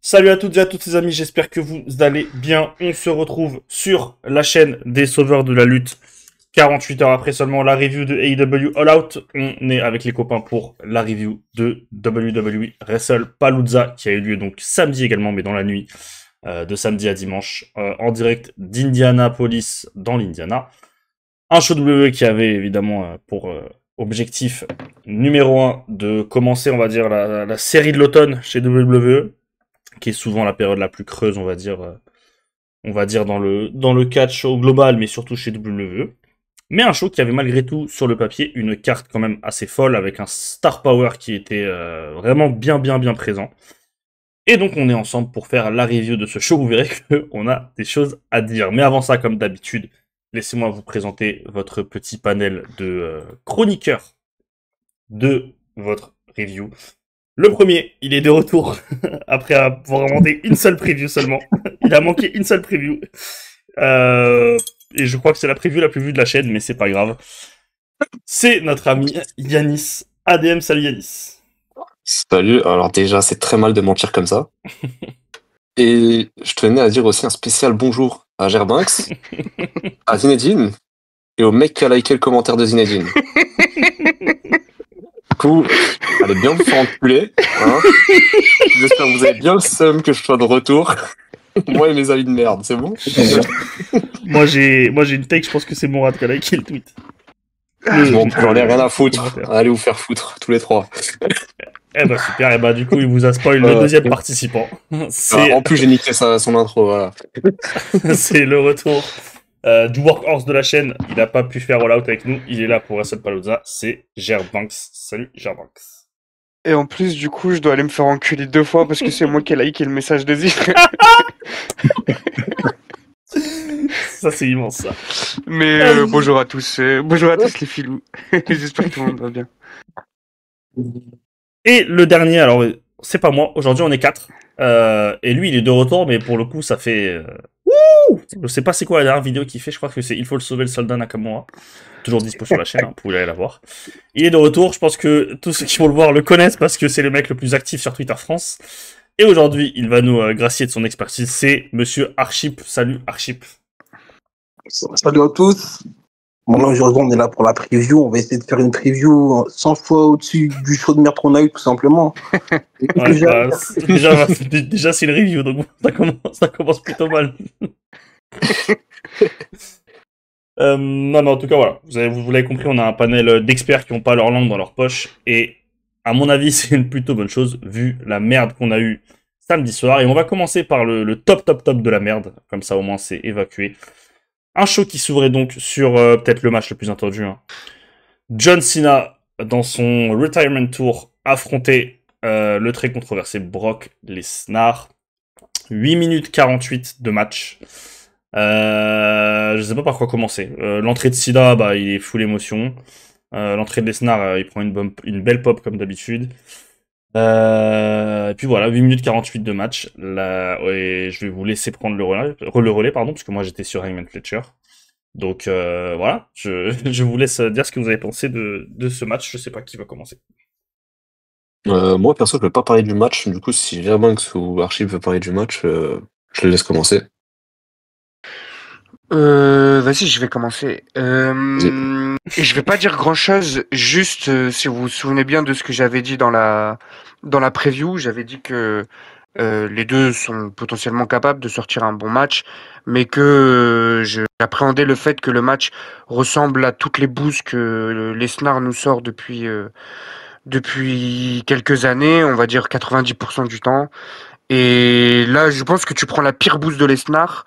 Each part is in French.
Salut à toutes et à tous les amis, j'espère que vous allez bien. On se retrouve sur la chaîne des Sauveurs de la Lutte. 48 heures après seulement la review de AEW All Out, on est avec les copains pour la review de WWE WrestlePalooza qui a eu lieu donc samedi également, mais dans la nuit de samedi à dimanche, en direct d'Indianapolis dans l'Indiana. Un show WWE qui avait évidemment pour objectif numéro 1 de commencer, on va dire, la série de l'automne chez WWE, qui est souvent la période la plus creuse, on va dire dans le catch au global, mais surtout chez WWE. Mais un show qui avait malgré tout sur le papier une carte quand même assez folle avec un star power qui était vraiment bien présent. Et donc on est ensemble pour faire la review de ce show. Vous verrez qu'on a des choses à dire. Mais avant ça, comme d'habitude, laissez-moi vous présenter votre petit panel de chroniqueurs de votre review. Le premier, il est de retour après avoir remonté une seule preview seulement. Il a manqué une seule preview. Et je crois que c'est la preview la plus vue de la chaîne, mais c'est pas grave. C'est notre ami Yanis. ADM, salut Yanis. Salut, alors déjà c'est très mal de mentir comme ça. Et je tenais à dire aussi un spécial bonjour à Gerbanks, à Zinedine et au mec qui a liké le commentaire de Zinedine. Du coup, allez bien vous faire enculer. Hein. J'espère que vous avez bien le seum que je sois de retour. Moi et mes avis de merde, c'est bon? Moi j'ai une take, je pense que c'est Mourad qui a liké le tweet. Bon, j'en ai rien à foutre. Allez vous faire foutre, tous les trois. Eh bah super, et bah du coup il vous a spoil le deuxième participant. En plus j'ai niqué son intro, voilà. C'est le retour du workhorse de la chaîne. Il n'a pas pu faire All Out avec nous, il est là pour WrestlePalooza, c'est Gerbanks. Salut Gerbanks. Et en plus, du coup, je dois aller me faire enculer 2 fois parce que c'est moi qui ai liké le message de Zid. Ça, c'est immense, ça. Mais bonjour à tous. Bonjour à tous les filous. J'espère que tout le monde va bien. Et le dernier, alors, c'est pas moi. Aujourd'hui, on est 4. Et lui, il est de retour, mais pour le coup, ça fait... Je sais pas c'est quoi la dernière vidéo qu'il fait. Je crois que c'est Il faut le sauver le soldat Nakamura. Toujours dispo sur la chaîne, hein, vous pouvez aller la voir. Il est de retour, je pense que tous ceux qui vont le voir le connaissent parce que c'est le mec le plus actif sur Twitter France. Et aujourd'hui, il va nous gracier de son expertise. C'est Monsieur Archip. Salut Archip. Salut à tous. Bon, là, aujourd'hui, on est là pour la preview. On va essayer de faire une preview 100 fois au-dessus du show de merde qu'on a eu, tout simplement. Ouais, déjà, c'est une review, donc ça commence plutôt mal. Non, mais en tout cas, voilà. Vous l'avez compris, on a un panel d'experts qui n'ont pas leur langue dans leur poche. Et à mon avis, c'est une plutôt bonne chose, vu la merde qu'on a eue samedi soir. Et on va commencer par le top de la merde. Comme ça, au moins, c'est évacué. Un show qui s'ouvrait donc sur peut-être le match le plus attendu. Hein. John Cena, dans son Retirement Tour, affrontait le très controversé Brock Lesnar. 8 minutes 48 de match. Je sais pas par quoi commencer. L'entrée de Cena, bah, il est full émotion. L'entrée de Lesnar, il prend une belle pop comme d'habitude. Et puis voilà, 8 minutes 48 de match. Là, ouais, je vais vous laisser prendre le relais, parce que moi j'étais sur Hangman Fletcher. Donc voilà, je vous laisse dire ce que vous avez pensé de ce match. Je sais pas qui va commencer. Moi perso je vais pas parler du match, du coup si Gerbanks ou Archie veut parler du match, je le laisse commencer. Vas-y, je vais commencer. Et je vais pas dire grand-chose, juste si vous vous souvenez bien de ce que j'avais dit dans la preview, j'avais dit que les deux sont potentiellement capables de sortir un bon match, mais que j'appréhendais le fait que le match ressemble à toutes les bouses que Lesnar nous sort depuis quelques années, on va dire 90% du temps. Et là, je pense que tu prends la pire bouse de Lesnar,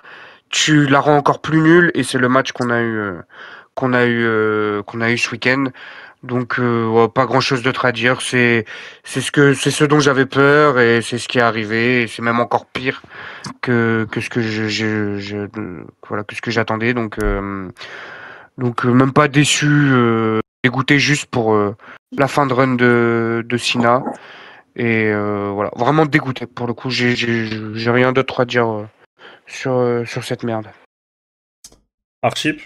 tu la rends encore plus nulle, et c'est le match qu'on a eu ce week-end. Donc ouais, pas grand-chose d'autre à dire. C'est ce dont j'avais peur, et c'est ce qui est arrivé. Et c'est même encore pire que ce que voilà, que ce que j'attendais. Donc même pas déçu, dégoûté juste pour la fin de run de Cena. Et voilà, vraiment dégoûté pour le coup. J'ai rien d'autre à dire sur cette merde. Archip.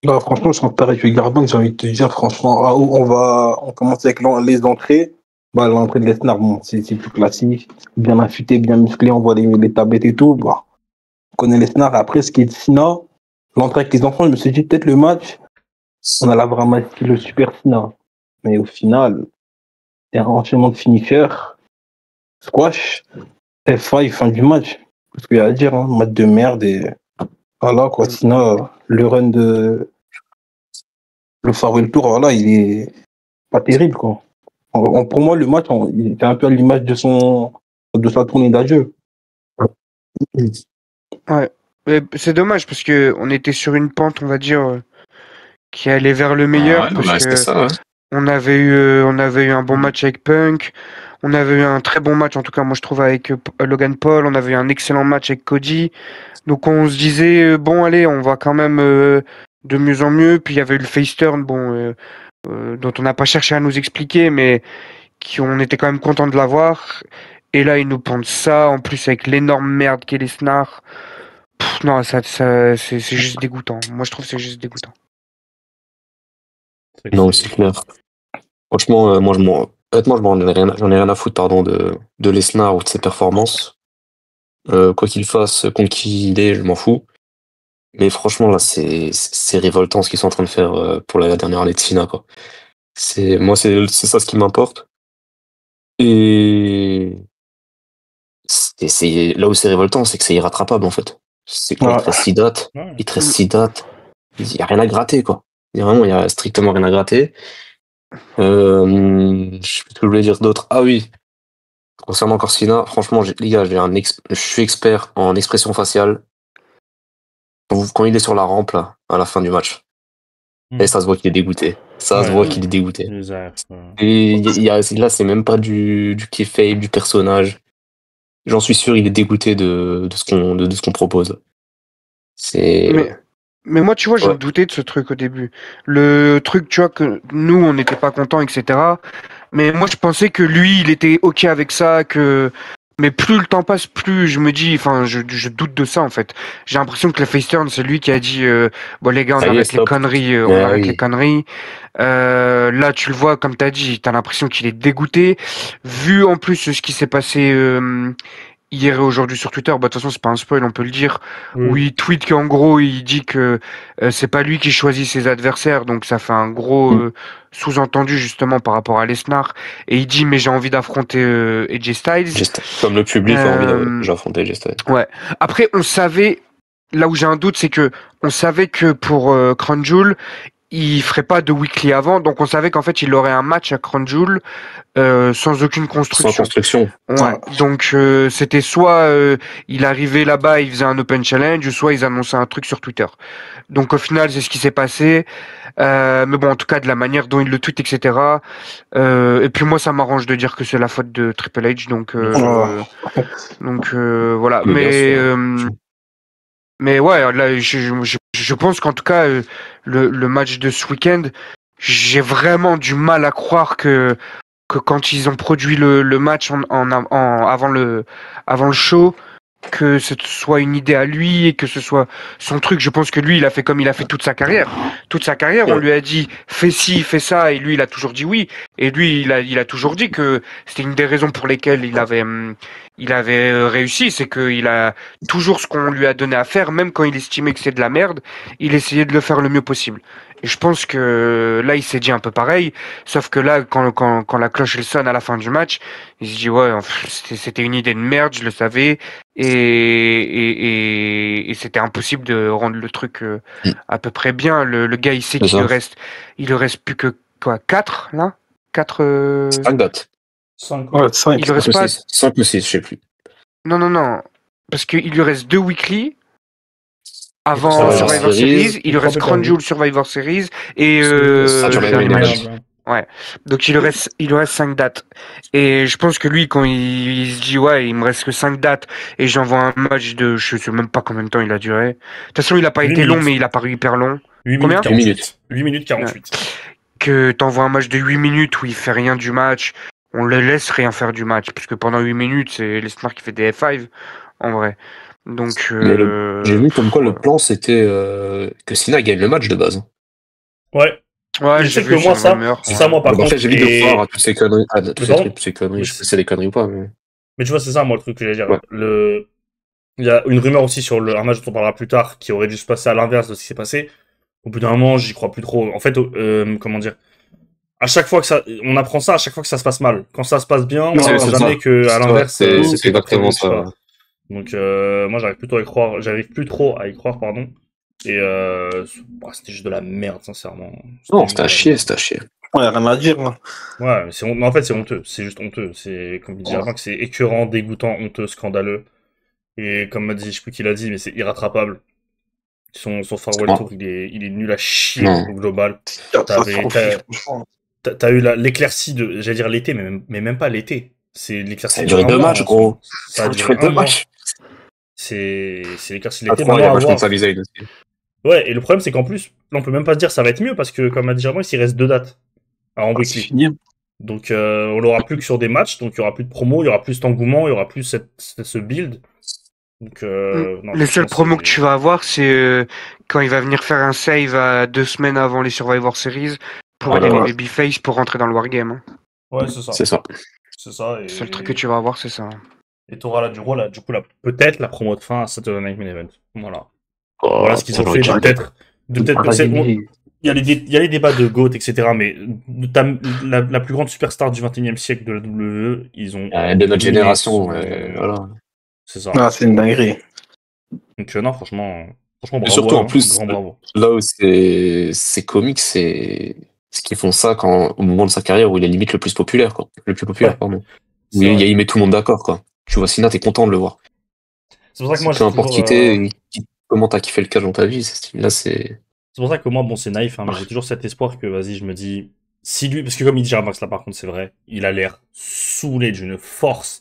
Là, franchement, je suis pareil que Garbank, j'ai envie de te dire, franchement, on commence avec les entrées. Bah, l'entrée de Lesnar, bon, c'est tout classique. Bien affûté, bien musclé, on voit les tablettes et tout. Bah, on connaît Lesnar. Après, ce qui est de Cena, l'entrée avec les enfants, je me suis dit, peut-être le match, on a vraiment le super Cena. Mais au final, c'est un enchaînement de finishers, squash, F5, fin du match. C'est ce qu'il y a à dire, hein, match de merde. Et voilà, quoi. Cena, le run de. Le Farewell Tour, voilà, il est pas terrible, quoi. Pour moi, le match, il était un peu à l'image de sa tournée d'adieu. Ouais. Mais c'est dommage parce que on était sur une pente, on va dire, qui allait vers le meilleur Ouais, parce bah, que c'était ça, ouais. on avait eu un bon match avec Punk, on avait eu un très bon match, en tout cas moi je trouve avec Logan Paul, on avait eu un excellent match avec Cody. Donc on se disait bon allez, on va quand même de mieux en mieux. Puis il y avait eu le face turn, dont on n'a pas cherché à nous expliquer, mais on était quand même content de l'avoir. Et là ils nous pondent ça, en plus avec l'énorme merde qu'est les snars. Non, c'est juste dégoûtant. Moi je trouve que c'est juste dégoûtant. Non, c'est clair. Franchement, moi, honnêtement, j'en ai rien à foutre, pardon, de Lesnar ou de ses performances. Quoi qu'il fasse, contre qui il est, je m'en fous. Mais franchement, là, c'est révoltant ce qu'ils sont en train de faire pour la dernière année de Cena, quoi. Moi, c'est ça ce qui m'importe. Et là où c'est révoltant, c'est que c'est irrattrapable, en fait. C'est quoi, il te reste 6 dates. Ouais. Il te reste 6 dates. Il y a rien à gratter, quoi. Il y a strictement rien à gratter. Je sais plus ce que je voulais dire d'autre. Ah oui, concernant Corsina, franchement, les gars, je suis expert en expression faciale. Quand il est sur la rampe, là, à la fin du match, et ça se voit qu'il est dégoûté. Ça se voit qu'il est dégoûté. Exact. Et là, c'est même pas du kayfabe, du personnage. J'en suis sûr, il est dégoûté de ce qu'on propose. Mais moi, tu vois, je Ouais. me doutais de ce truc au début. Le truc, tu vois, que nous, on n'était pas contents, etc. Mais moi, je pensais que lui, il était OK avec ça, Mais plus le temps passe, plus je me dis, enfin, je doute de ça, en fait. J'ai l'impression que le face turn, c'est lui qui a dit, bon, les gars, on Ça y est, arrête les stop. conneries, on Ah arrête oui. les conneries. Là, tu le vois, comme t'as dit, t'as l'impression qu'il est dégoûté. Vu, en plus, ce qui s'est passé, hier et aujourd'hui sur Twitter, bah, de toute façon, c'est pas un spoil, on peut le dire, où il tweet qu'en gros, il dit que c'est pas lui qui choisit ses adversaires, donc ça fait un gros sous-entendu justement par rapport à Lesnar. Et il dit, mais j'ai envie d'affronter AJ Styles. Comme le public a envie Euh, d'affronter AJ Styles. ouais. Après, on savait, là où j'ai un doute, c'est que on savait que pour Crown Jewel, il ferait pas de weekly avant, donc on savait qu'en fait, il aurait un match à Crown Jewel sans aucune Sans construction. construction. Ouais, donc c'était soit il arrivait là-bas, il faisait un open challenge, ou soit ils annonçaient un truc sur Twitter. Donc au final, c'est ce qui s'est passé. Mais bon, en tout cas, de la manière dont il le tweet, etc. Et puis moi, ça m'arrange de dire que c'est la faute de Triple H, donc voilà. Mais bien sûr. Mais ouais, là, je pense qu'en tout cas, le match de ce week-end, j'ai vraiment du mal à croire que quand ils ont produit le match avant le show, que ce soit une idée à lui et que ce soit son truc. Je pense que lui, il a fait comme il a fait toute sa carrière. Toute sa carrière, on lui a dit fais ci, fais ça, et lui, il a toujours dit oui. Et lui, il a toujours dit que c'était une des raisons pour lesquelles il avait réussi, c'est qu'il a toujours ce qu'on lui a donné à faire, même quand il estimait que c'était de la merde, il essayait de le faire le mieux possible. Et je pense que là, il s'est dit un peu pareil, sauf que là, quand la cloche elle sonne à la fin du match, il se dit ouais, c'était une idée de merde, je le savais, et c'était impossible de rendre le truc à peu près bien. Le gars, il sait C'est ça. il lui reste plus que quoi, 4 là, 4. 5 dates. 5. Ouais, 5. Il lui reste pas. 5 ou 6, je sais plus. Non, parce qu'il lui reste 2 weekly. Avant Survivor Survivor Series, Series, il lui reste Crown Jewel Survivor Series et Saturday le dernier Night match. Live. Ouais. Donc il lui reste 5 dates. Et je pense que lui, quand il se dit ouais, il me reste que 5 dates et j'envoie un match de je sais même pas combien de temps il a duré. De toute façon, il a pas 8 été long, minutes. mais il a paru hyper long. 8 Combien minutes 48. 8 minutes 48. Que t'envoies un match de 8 minutes où il fait rien du match, on le laisse rien faire du match. Parce que pendant 8 minutes, c'est Lesnar qui fait des F5, en vrai. Donc, J'ai vu comme quoi le plan c'était que Cena gagne le match de base. Ouais. Ouais, je j'ai sais vu que moi, sur ça, rumeur. ça, moi, par En contre, fait, j'évite de croire à toutes ces conneries. pardon Toutes ces conneries. Mais Je sais pas si c'est des conneries ou pas, mais. mais tu vois, c'est ça, moi, le truc que j'allais dire. Ouais. Il y a une rumeur aussi sur un match dont on parlera plus tard qui aurait dû se passer à l'inverse de ce qui s'est passé. Au bout d'un moment, j'y crois plus trop. En fait, comment dire, à chaque fois que on apprend ça à chaque fois que ça se passe mal. Quand ça se passe bien, on C'est n'apprend jamais ça. que à l'inverse, C'est c'était pas prévu, exactement etc. ça. Donc moi, j'arrive plus trop à y croire, pardon. Et c'était juste de la merde, sincèrement. Non, Juste c'était de à la chier, merde. c'était à chier. Ouais, rien à dire. Hein. Ouais, mais mais en fait, c'est honteux. C'est juste honteux. C'est, comme il dit Germain, que c'est écœurant, dégoûtant, honteux, scandaleux. Et comme m'a dit, je sais plus qui l'a dit, mais c'est irrattrapable. Son farewell Non. tour, il est nul à chier Non. au global. Catastrophique, franchement. T'as eu l'éclaircie de, j'allais dire l'été, mais même pas l'été. C'est l'éclaircie Ça a de duré un 2 mois. matchs, gros. Ça a duré duré un 2 mois. matchs. C'est l'éclaircie de À l'été. 3, il y a Maintenant, à match voir. contre Sami aussi. Ouais, et le problème, c'est qu'en plus, là, on peut même pas se dire ça va être mieux parce que, comme a dit Germain, il reste 2 dates en Ah, c'est weekly. fini. Donc, on l'aura plus que sur des matchs, donc il y aura plus de promo, il y aura plus d'engouement, il y aura plus ce build. Donc, non, Le seul franchement, promo que tu vas avoir, c'est quand il va venir faire un save à 2 semaines avant les Survivor Series pour Voilà. aider les babyface pour rentrer dans le wargame. Hein. Ouais, c'est ça. C'est ça. C'est ça. Le seul truc que tu vas avoir, c'est ça. Et t'auras là, du coup, peut-être la promo de fin à Saturday Night Main Event. Voilà. Oh, Voilà ce qu'ils ont ça, fait. j'aurais Il y a les débats de GOAT, etc. Mais la plus grande superstar du 21e siècle de la WWE, ils ont. de notre dominé génération, son- voilà. C'est ça. Ah, c'est une dinguerie. Donc, non, franchement Et bravo. surtout, à eux, en plus, grand bravo. là où c'est comique, c'est qu'ils font ça au moment de sa carrière où il est limite le plus populaire, quoi. Le plus populaire, Ouais. pardon. C'est Où vrai. il met tout le monde d'accord, quoi. Tu vois, Sina, t'es content de le voir. C'est pour ça que moi, Peu j'ai importe toujours. qui t'es, comment t'as kiffé le catch dans ta vie, là, c'est. C'est pour ça que moi, bon, c'est naïf, hein, mais j'ai toujours cet espoir que, vas-y, je me dis, si lui, parce que comme il dit Jarmax là, par contre, c'est vrai, il a l'air saoulé d'une force,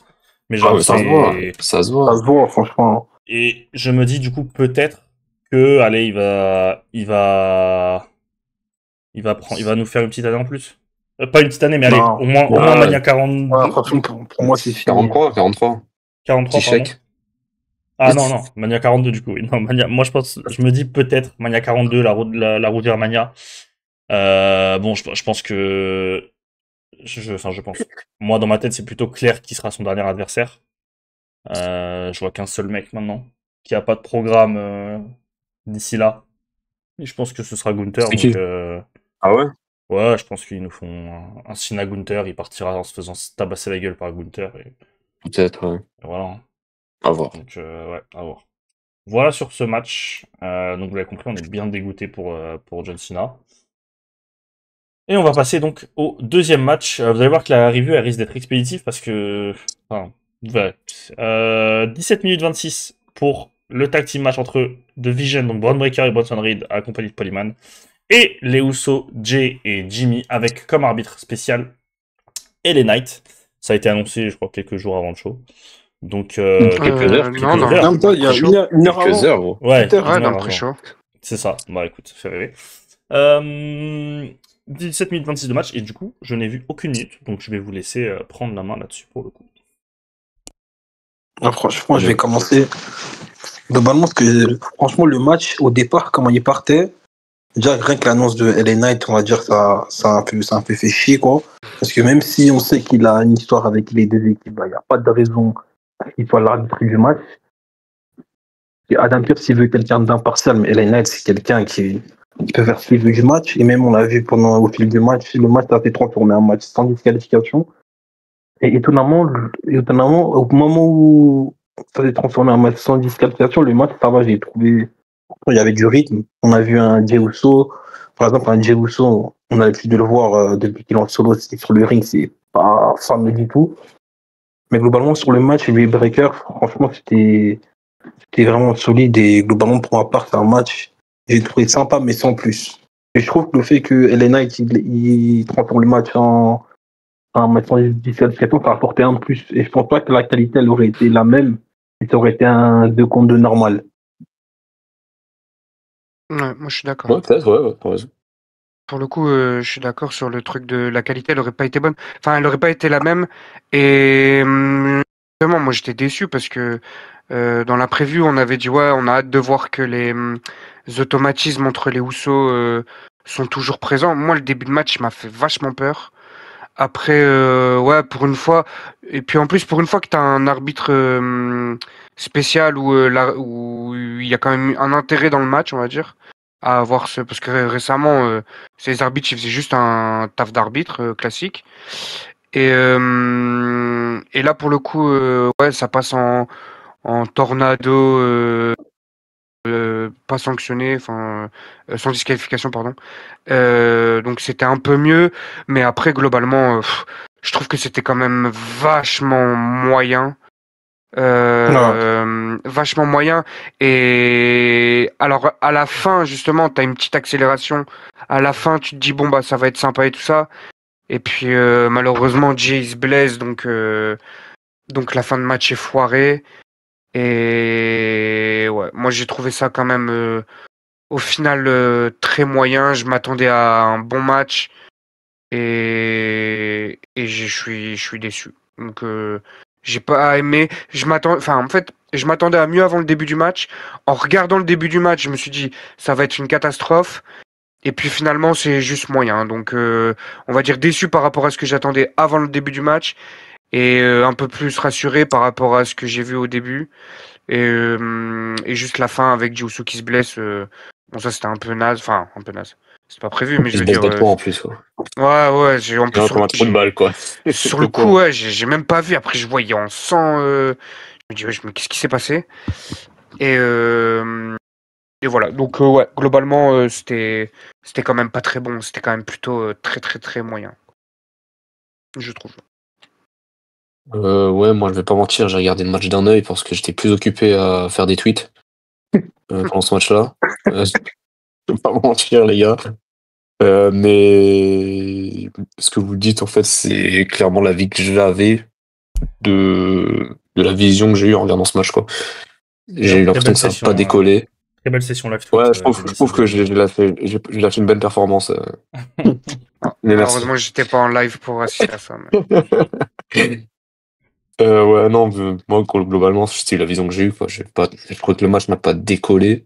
mais Ah, genre, mais ça se voit. Ça se Ça voit. se voit, franchement. Et je me dis, du coup, peut-être que, allez, il va nous faire une petite année en plus. Pas une petite année, mais allez, Non. au moins Mania 42, Ouais, franchement, pour moi, c'est fini. 43. 43, Petit pardon. chèque. Ah non, Mania 42 du coup. Oui. Non, Mania, moi je me dis peut-être Mania 42, la route vers Mania. Bon, je pense que. Je pense. Moi, dans ma tête, c'est plutôt Claire qui sera son dernier adversaire. Je vois qu'un seul mec maintenant, qui a pas de programme d'ici là. Et je pense que ce sera Gunther. C'est qui Donc, Ah ouais? ouais, je pense qu'ils nous font un Cena Gunther. Il partira en se faisant tabasser la gueule par Gunther. Et Peut-être, ouais. voilà. À voir. Donc, ouais, à voir. Voilà sur ce match. Donc vous l'avez compris, on est bien dégoûté pour John Cena. Et on va passer donc au deuxième match. Vous allez voir que la review elle risque d'être expéditive parce que. Enfin, ouais. 17 minutes 26 pour le tag team match entre The Vision, donc Braun Breaker et Bronson Reed, accompagné de Polyman, et les Usos, Jay et Jimmy, avec comme arbitre spécial LA Knight. Ça a été annoncé, je crois, quelques jours avant le show. Donc, quelques heures. Non, non. heures. En même temps, il y a une heure Quelques avant. heures, gros. Ouais, Putain, une Ouais, heure dans le avant. pré-show. C'est ça. Bah écoute, ça fait rêver. 17 minutes 26 de match, et du coup, je n'ai vu aucune minute, donc je vais vous laisser prendre la main là-dessus pour le coup. Ah, franchement, je vais commencer. Globalement, franchement, le match, au départ, comment il partait, déjà, rien que l'annonce de LA Knight, on va dire, ça a un peu fait chier, quoi. Parce que même si on sait qu'il a une histoire avec les deux équipes, il n'y a pas de raison qu'il soit l'arbitre du match. Et Adam Pearce, il veut quelqu'un d'impartial, mais LA Knight, c'est quelqu'un qui peut faire ce qu'il veut du match. Et même, on l'a vu au fil du match, le match a été transformé en match sans disqualification. Et étonnamment, au moment où ça s'est transformé en match sans disqualification, le match, ça va, j'ai trouvé. Il y avait du rythme. On a vu un Jey Uso, par exemple, un Jey Uso, on a l'habitude de le voir depuis qu'il est en solo, c'est sur le ring, c'est pas fameux du tout. Mais globalement, sur le match, les Breakers, franchement, c'était vraiment solide et globalement, pour ma part, c'est un match, j'ai trouvé sympa, mais sans plus. Et je trouve que le fait que LA Knight, il transforme le match en match sans disqualification, ça a apporté un plus. Et je pense pas que la qualité, elle aurait été la même et ça aurait été un 2 contre 2 normal. Ouais, moi je suis d'accord. Ouais, peut-être, ouais, t'as raison. Pour le coup, je suis d'accord sur le truc de la qualité, elle aurait pas été bonne. Enfin, elle aurait pas été la même. Et vraiment, moi j'étais déçu parce que dans la preview, on avait dit ouais, on a hâte de voir que les automatismes entre les Usos sont toujours présents. Moi, le début de match il m'a fait vachement peur. Après, ouais, pour une fois, et puis en plus, pour une fois que tu as un arbitre spécial où il y a quand même un intérêt dans le match, on va dire, à avoir ce. Parce que récemment, ces arbitres, ils faisaient juste un taf d'arbitre classique. Et là, pour le coup, ouais, ça passe en tornado, pas sanctionné, enfin, sans disqualification, pardon. Donc c'était un peu mieux, mais après globalement, je trouve que c'était quand même vachement moyen. Vachement moyen. Et alors à la fin, justement, t'as une petite accélération. À la fin, tu te dis bon bah ça va être sympa et tout ça. Et puis malheureusement, Jay se blesse, donc la fin de match est foirée. Et ouais, moi j'ai trouvé ça quand même au final très moyen. Je m'attendais à un bon match. Et je suis déçu. Donc j'ai pas aimé. En fait, je m'attendais à mieux avant le début du match. En regardant le début du match, je me suis dit ça va être une catastrophe. Et puis finalement, c'est juste moyen. Donc on va dire déçu par rapport à ce que j'attendais avant le début du match et un peu plus rassuré par rapport à ce que j'ai vu au début. Et juste la fin avec Jiusu qui se blesse. Bon, ça c'était un peu naze. Enfin, un peu naze. C'est pas prévu, mais Il je se veux baisse dire. bêtement en plus, quoi. Ouais, j'ai en plus Genre comme un trou de balle, quoi. sur le coup, ouais, j'ai même pas vu. Après, je voyais en sang. Je me dis, ouais, qu'est-ce qui s'est passé? Et, euh, et voilà. Donc, ouais, globalement, c'était quand même pas très bon. C'était quand même plutôt très, très, très moyen, je trouve. Ouais, moi je vais pas mentir, j'ai regardé le match d'un œil parce que j'étais plus occupé à faire des tweets pendant ce match-là. Je vais pas mentir, les gars. Mais ce que vous dites, en fait, c'est clairement l'avis que j'avais de la vision que j'ai eue en regardant ce match, quoi. J'ai D'ailleurs, eu très l'impression belle que ça n'a session, pas décollé. très belle session live Ouais, tweet, je Denis trouve que de- j'ai lâché une belle performance. Ah, Mais merci. malheureusement, j'étais pas en live pour assister à ça. Mais... Ouais, non, moi, globalement, c'est la vision que j'ai eue, quoi. Je crois que le match n'a pas décollé.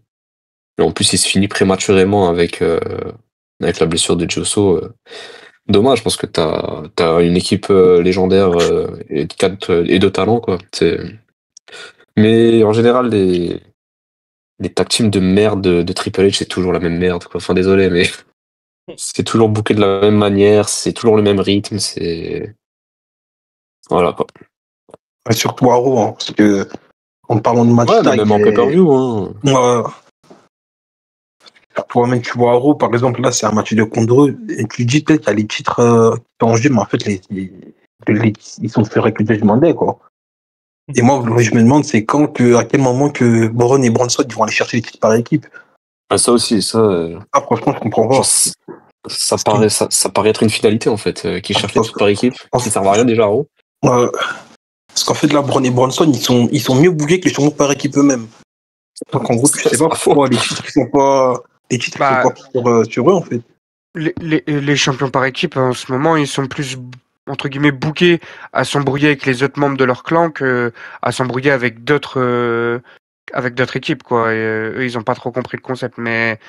Et en plus, il se finit prématurément avec la blessure de Giosso. Dommage, parce que t'as une équipe légendaire et de talent, quoi. Mais en général, les tag teams de merde de Triple H, c'est toujours la même merde, quoi. Enfin, désolé, mais c'est toujours booké de la même manière, c'est toujours le même rythme, c'est... Voilà, quoi. Ouais, surtout à Raw, hein, parce que en parlant de match Ouais, mais tag, même en pay-per-view, hein. Toi-même, tu vois, Raw, par exemple, là, c'est un match de contre eux. Et tu dis peut-être qu'il y a les titres qui sont en jeu, mais en fait, ils sont fait récupérer du Monday, quoi. Et moi, je me demande, à quel moment que Boron et Bronson ils vont aller chercher les titres par équipe. Ah, ça aussi, ça... Ah, franchement, je comprends genre, pas. ça paraît être une finalité, en fait, qui cherche les titres par équipe, qui ne servent à rien déjà, Raw. Euh, Parce qu'en fait, là, Braun et Bronson, ils sont mieux bougés que les champions par équipe eux-mêmes. Donc, en gros, je sais C'est pas pas faux. pourquoi les titres, ils sont pas sur eux, en fait. Les champions par équipe, en ce moment, ils sont plus, entre guillemets, bookés à s'embrouiller avec les autres membres de leur clan que à s'embrouiller avec d'autres équipes, quoi. Et, eux, ils ont pas trop compris le concept. Mais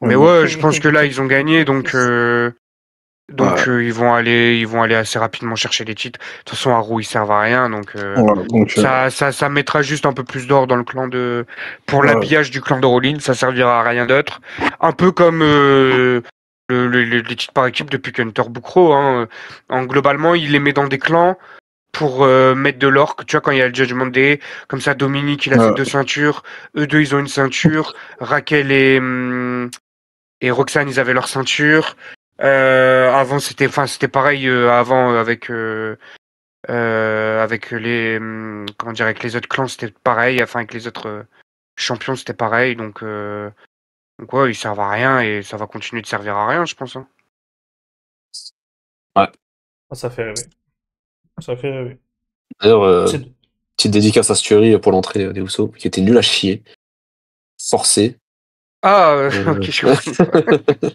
ouais, je pense que là, ils ont gagné, donc Ouais. ils vont aller assez rapidement chercher les titres. De toute façon, à Raw, ils servent à rien, donc Voilà, donc, ça mettra juste un peu plus d'or dans le pour ouais. l'habillage du clan de Rollins. Ça servira à rien d'autre. Un peu comme les titres par équipe depuis qu'Hunter Bookro, hein. Globalement, il les met dans des clans pour mettre de l'or. Tu vois, quand il y a le Judgment Day, comme ça, Dominique, il a ses Ouais. 2 ceintures. Eux deux, ils ont une ceinture. Raquel et Roxane, ils avaient leur ceinture. Avant, c'était pareil. Avant, avec comment dire, avec les autres clans, c'était pareil. Enfin, avec les autres champions, c'était pareil. Donc ouais, ils servent à rien et ça va continuer de servir à rien, je pense, hein. Ouais. Ah, ça fait rêver. Ça fait rêver. D'ailleurs, C'est- petite dédicace à Stuary pour l'entrée des Usos, qui était nul à chier. Forcé. Ah, Euh, ok, je comprends.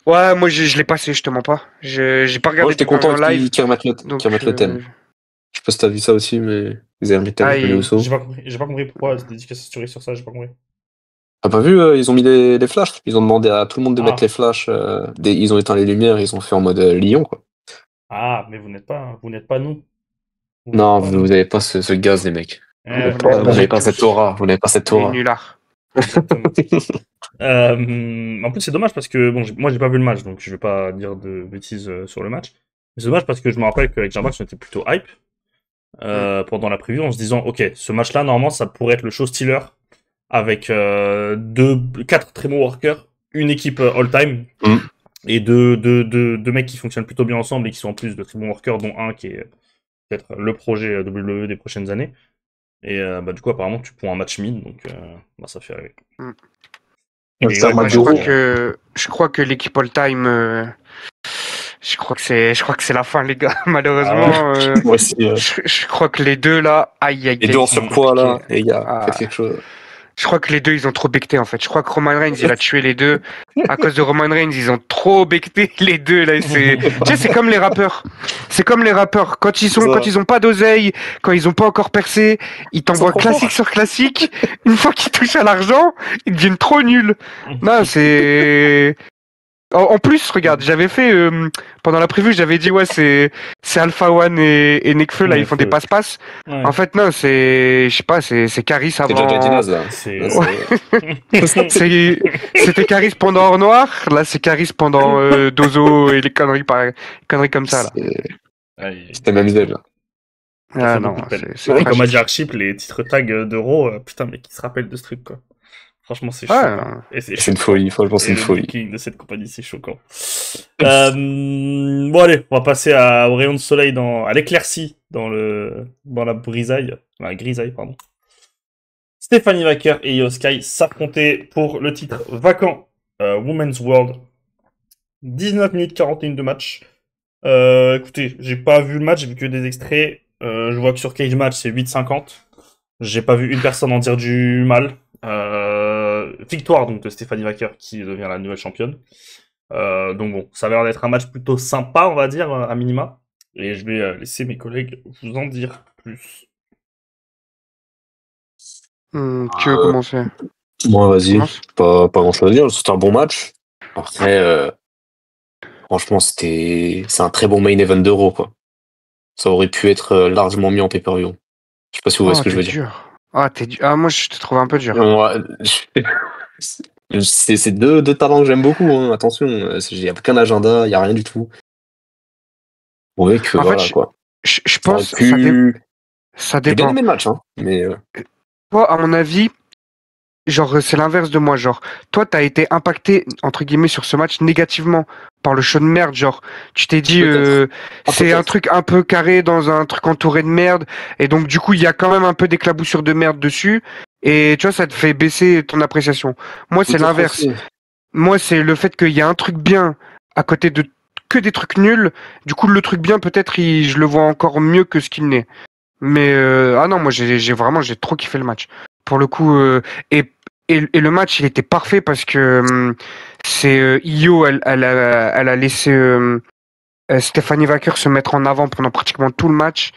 Ouais, moi je l'ai passé, je te mens pas. J'ai pas Moi, regardé j'étais Pay Per View content en live, qu'ils remettent donc le thème. Je sais pas si t'as vu ça aussi, mais ils avaient remis le thème ah, avec les Usos. J'ai pas compris pourquoi dédicace story sur ça, j'ai pas compris. T'as pas vu, ils ont mis les flashs. Ils ont demandé à tout le monde de Ah. mettre les flashs. Ils ont éteint les lumières, ils ont fait en mode Lyon, quoi. Ah, mais vous n'êtes pas nous. Vous Non, n'êtes pas vous nous. n'avez pas ce gaz, les mecs. Eh, Vous Vous n'êtes n'avez pas tous cette aura. Vous n'avez pas cette des aura. nullards. Exactement. En plus, c'est dommage parce que bon, moi j'ai pas vu le match, donc je vais pas dire de bêtises sur le match. Mais c'est dommage parce que je me rappelle qu'avec Jean-Max, on était plutôt hype pendant la preview en se disant, ok, ce match-là, normalement, ça pourrait être le show stealer avec 4 très bons workers, une équipe all-time et deux mecs qui fonctionnent plutôt bien ensemble et qui sont en plus de très bons workers, dont un qui est peut-être le projet WWE des prochaines années. Et du coup, apparemment, tu prends un match mid, donc ça fait rêver. Ouais, c'est un match je, crois euro. je crois que l'équipe all-time, je crois que c'est la fin, les gars. Malheureusement, Moi aussi. je crois que les deux là, aïe aïe. Les deux en surpoids, là, les gars, Ah. faites quelque chose. Je crois que les deux, ils ont trop becté en fait. Je crois que Roman Reigns, il a tué les deux. À cause de Roman Reigns, ils ont trop becté les deux là. Tu sais, c'est comme les rappeurs. C'est comme les rappeurs. Quand ils ont pas d'oseille, quand ils ont pas encore percé, ils t'envoient classique sur classique. Une fois qu'ils touchent à l'argent, ils deviennent trop nuls. Non, c'est. En plus, regarde, j'avais fait pendant la preview, j'avais dit ouais, c'est Alpha One et Nekfeu là, ils font des passe-passe. Ouais. En fait, non, je sais pas, c'est Caris C'est avant. Jaja Dinaz, là. C'était Caris pendant Or Noir, là c'est Caris pendant Dozo et les conneries comme ça là. C'était même idée, là. Ah non, c'est comme a dit Archip, les titres tags d'Euro, putain, mais qui se rappelle de ce truc, quoi. Franchement, c'est choquant. Et c'est une folie, franchement, c'est une folie. Le booking de cette compagnie, c'est choquant. Bon, allez, on va passer au rayon de soleil, à l'éclaircie, dans la grisaille, pardon. Stephanie Wacker et Io Sky s'affrontaient pour le titre vacant Women's World. 19 minutes 41 de match. Écoutez, j'ai pas vu le match, j'ai vu que des extraits. Je vois que sur Cage Match, c'est 8,50. J'ai pas vu une personne en dire du mal. Victoire donc de Stephanie Wacker qui devient la nouvelle championne. Donc bon, ça a l'air d'être un match plutôt sympa, on va dire, à minima. Et je vais laisser mes collègues vous en dire plus. Tu veux commencer? Moi, vas-y. Pas grand-chose à dire. C'était un bon match. Après, franchement, c'est un très bon main event d'Euro, quoi. Ça aurait pu être largement mis en pay-per-view. Je sais pas si vous voyez ce que je veux dire. Moi, je te trouve un peu dur. C'est deux talents que j'aime beaucoup, hein. Attention, il n'y a aucun agenda, il n'y a rien du tout. Vous voyez que voilà, quoi. Je pense que ça dépend. J'ai bien aimé le match, hein, mais... Toi, à mon avis, genre, c'est l'inverse de moi. Genre, toi, t'as été impacté, entre guillemets, sur ce match négativement par le show de merde. Genre, tu t'es dit, c'est un truc un peu carré dans un truc entouré de merde. Et donc, du coup, il y a quand même un peu d'éclaboussure de merde dessus. Et tu vois, ça te fait baisser ton appréciation. Moi, c'est l'inverse. Moi, c'est le fait qu'il y a un truc bien à côté de que des trucs nuls. Du coup, le truc bien, peut-être, je le vois encore mieux que ce qu'il n'est. Mais non, moi j'ai trop kiffé le match. Pour le coup, et le match il était parfait parce que c'est Io, elle a laissé Stephanie Wacker se mettre en avant pendant pratiquement tout le match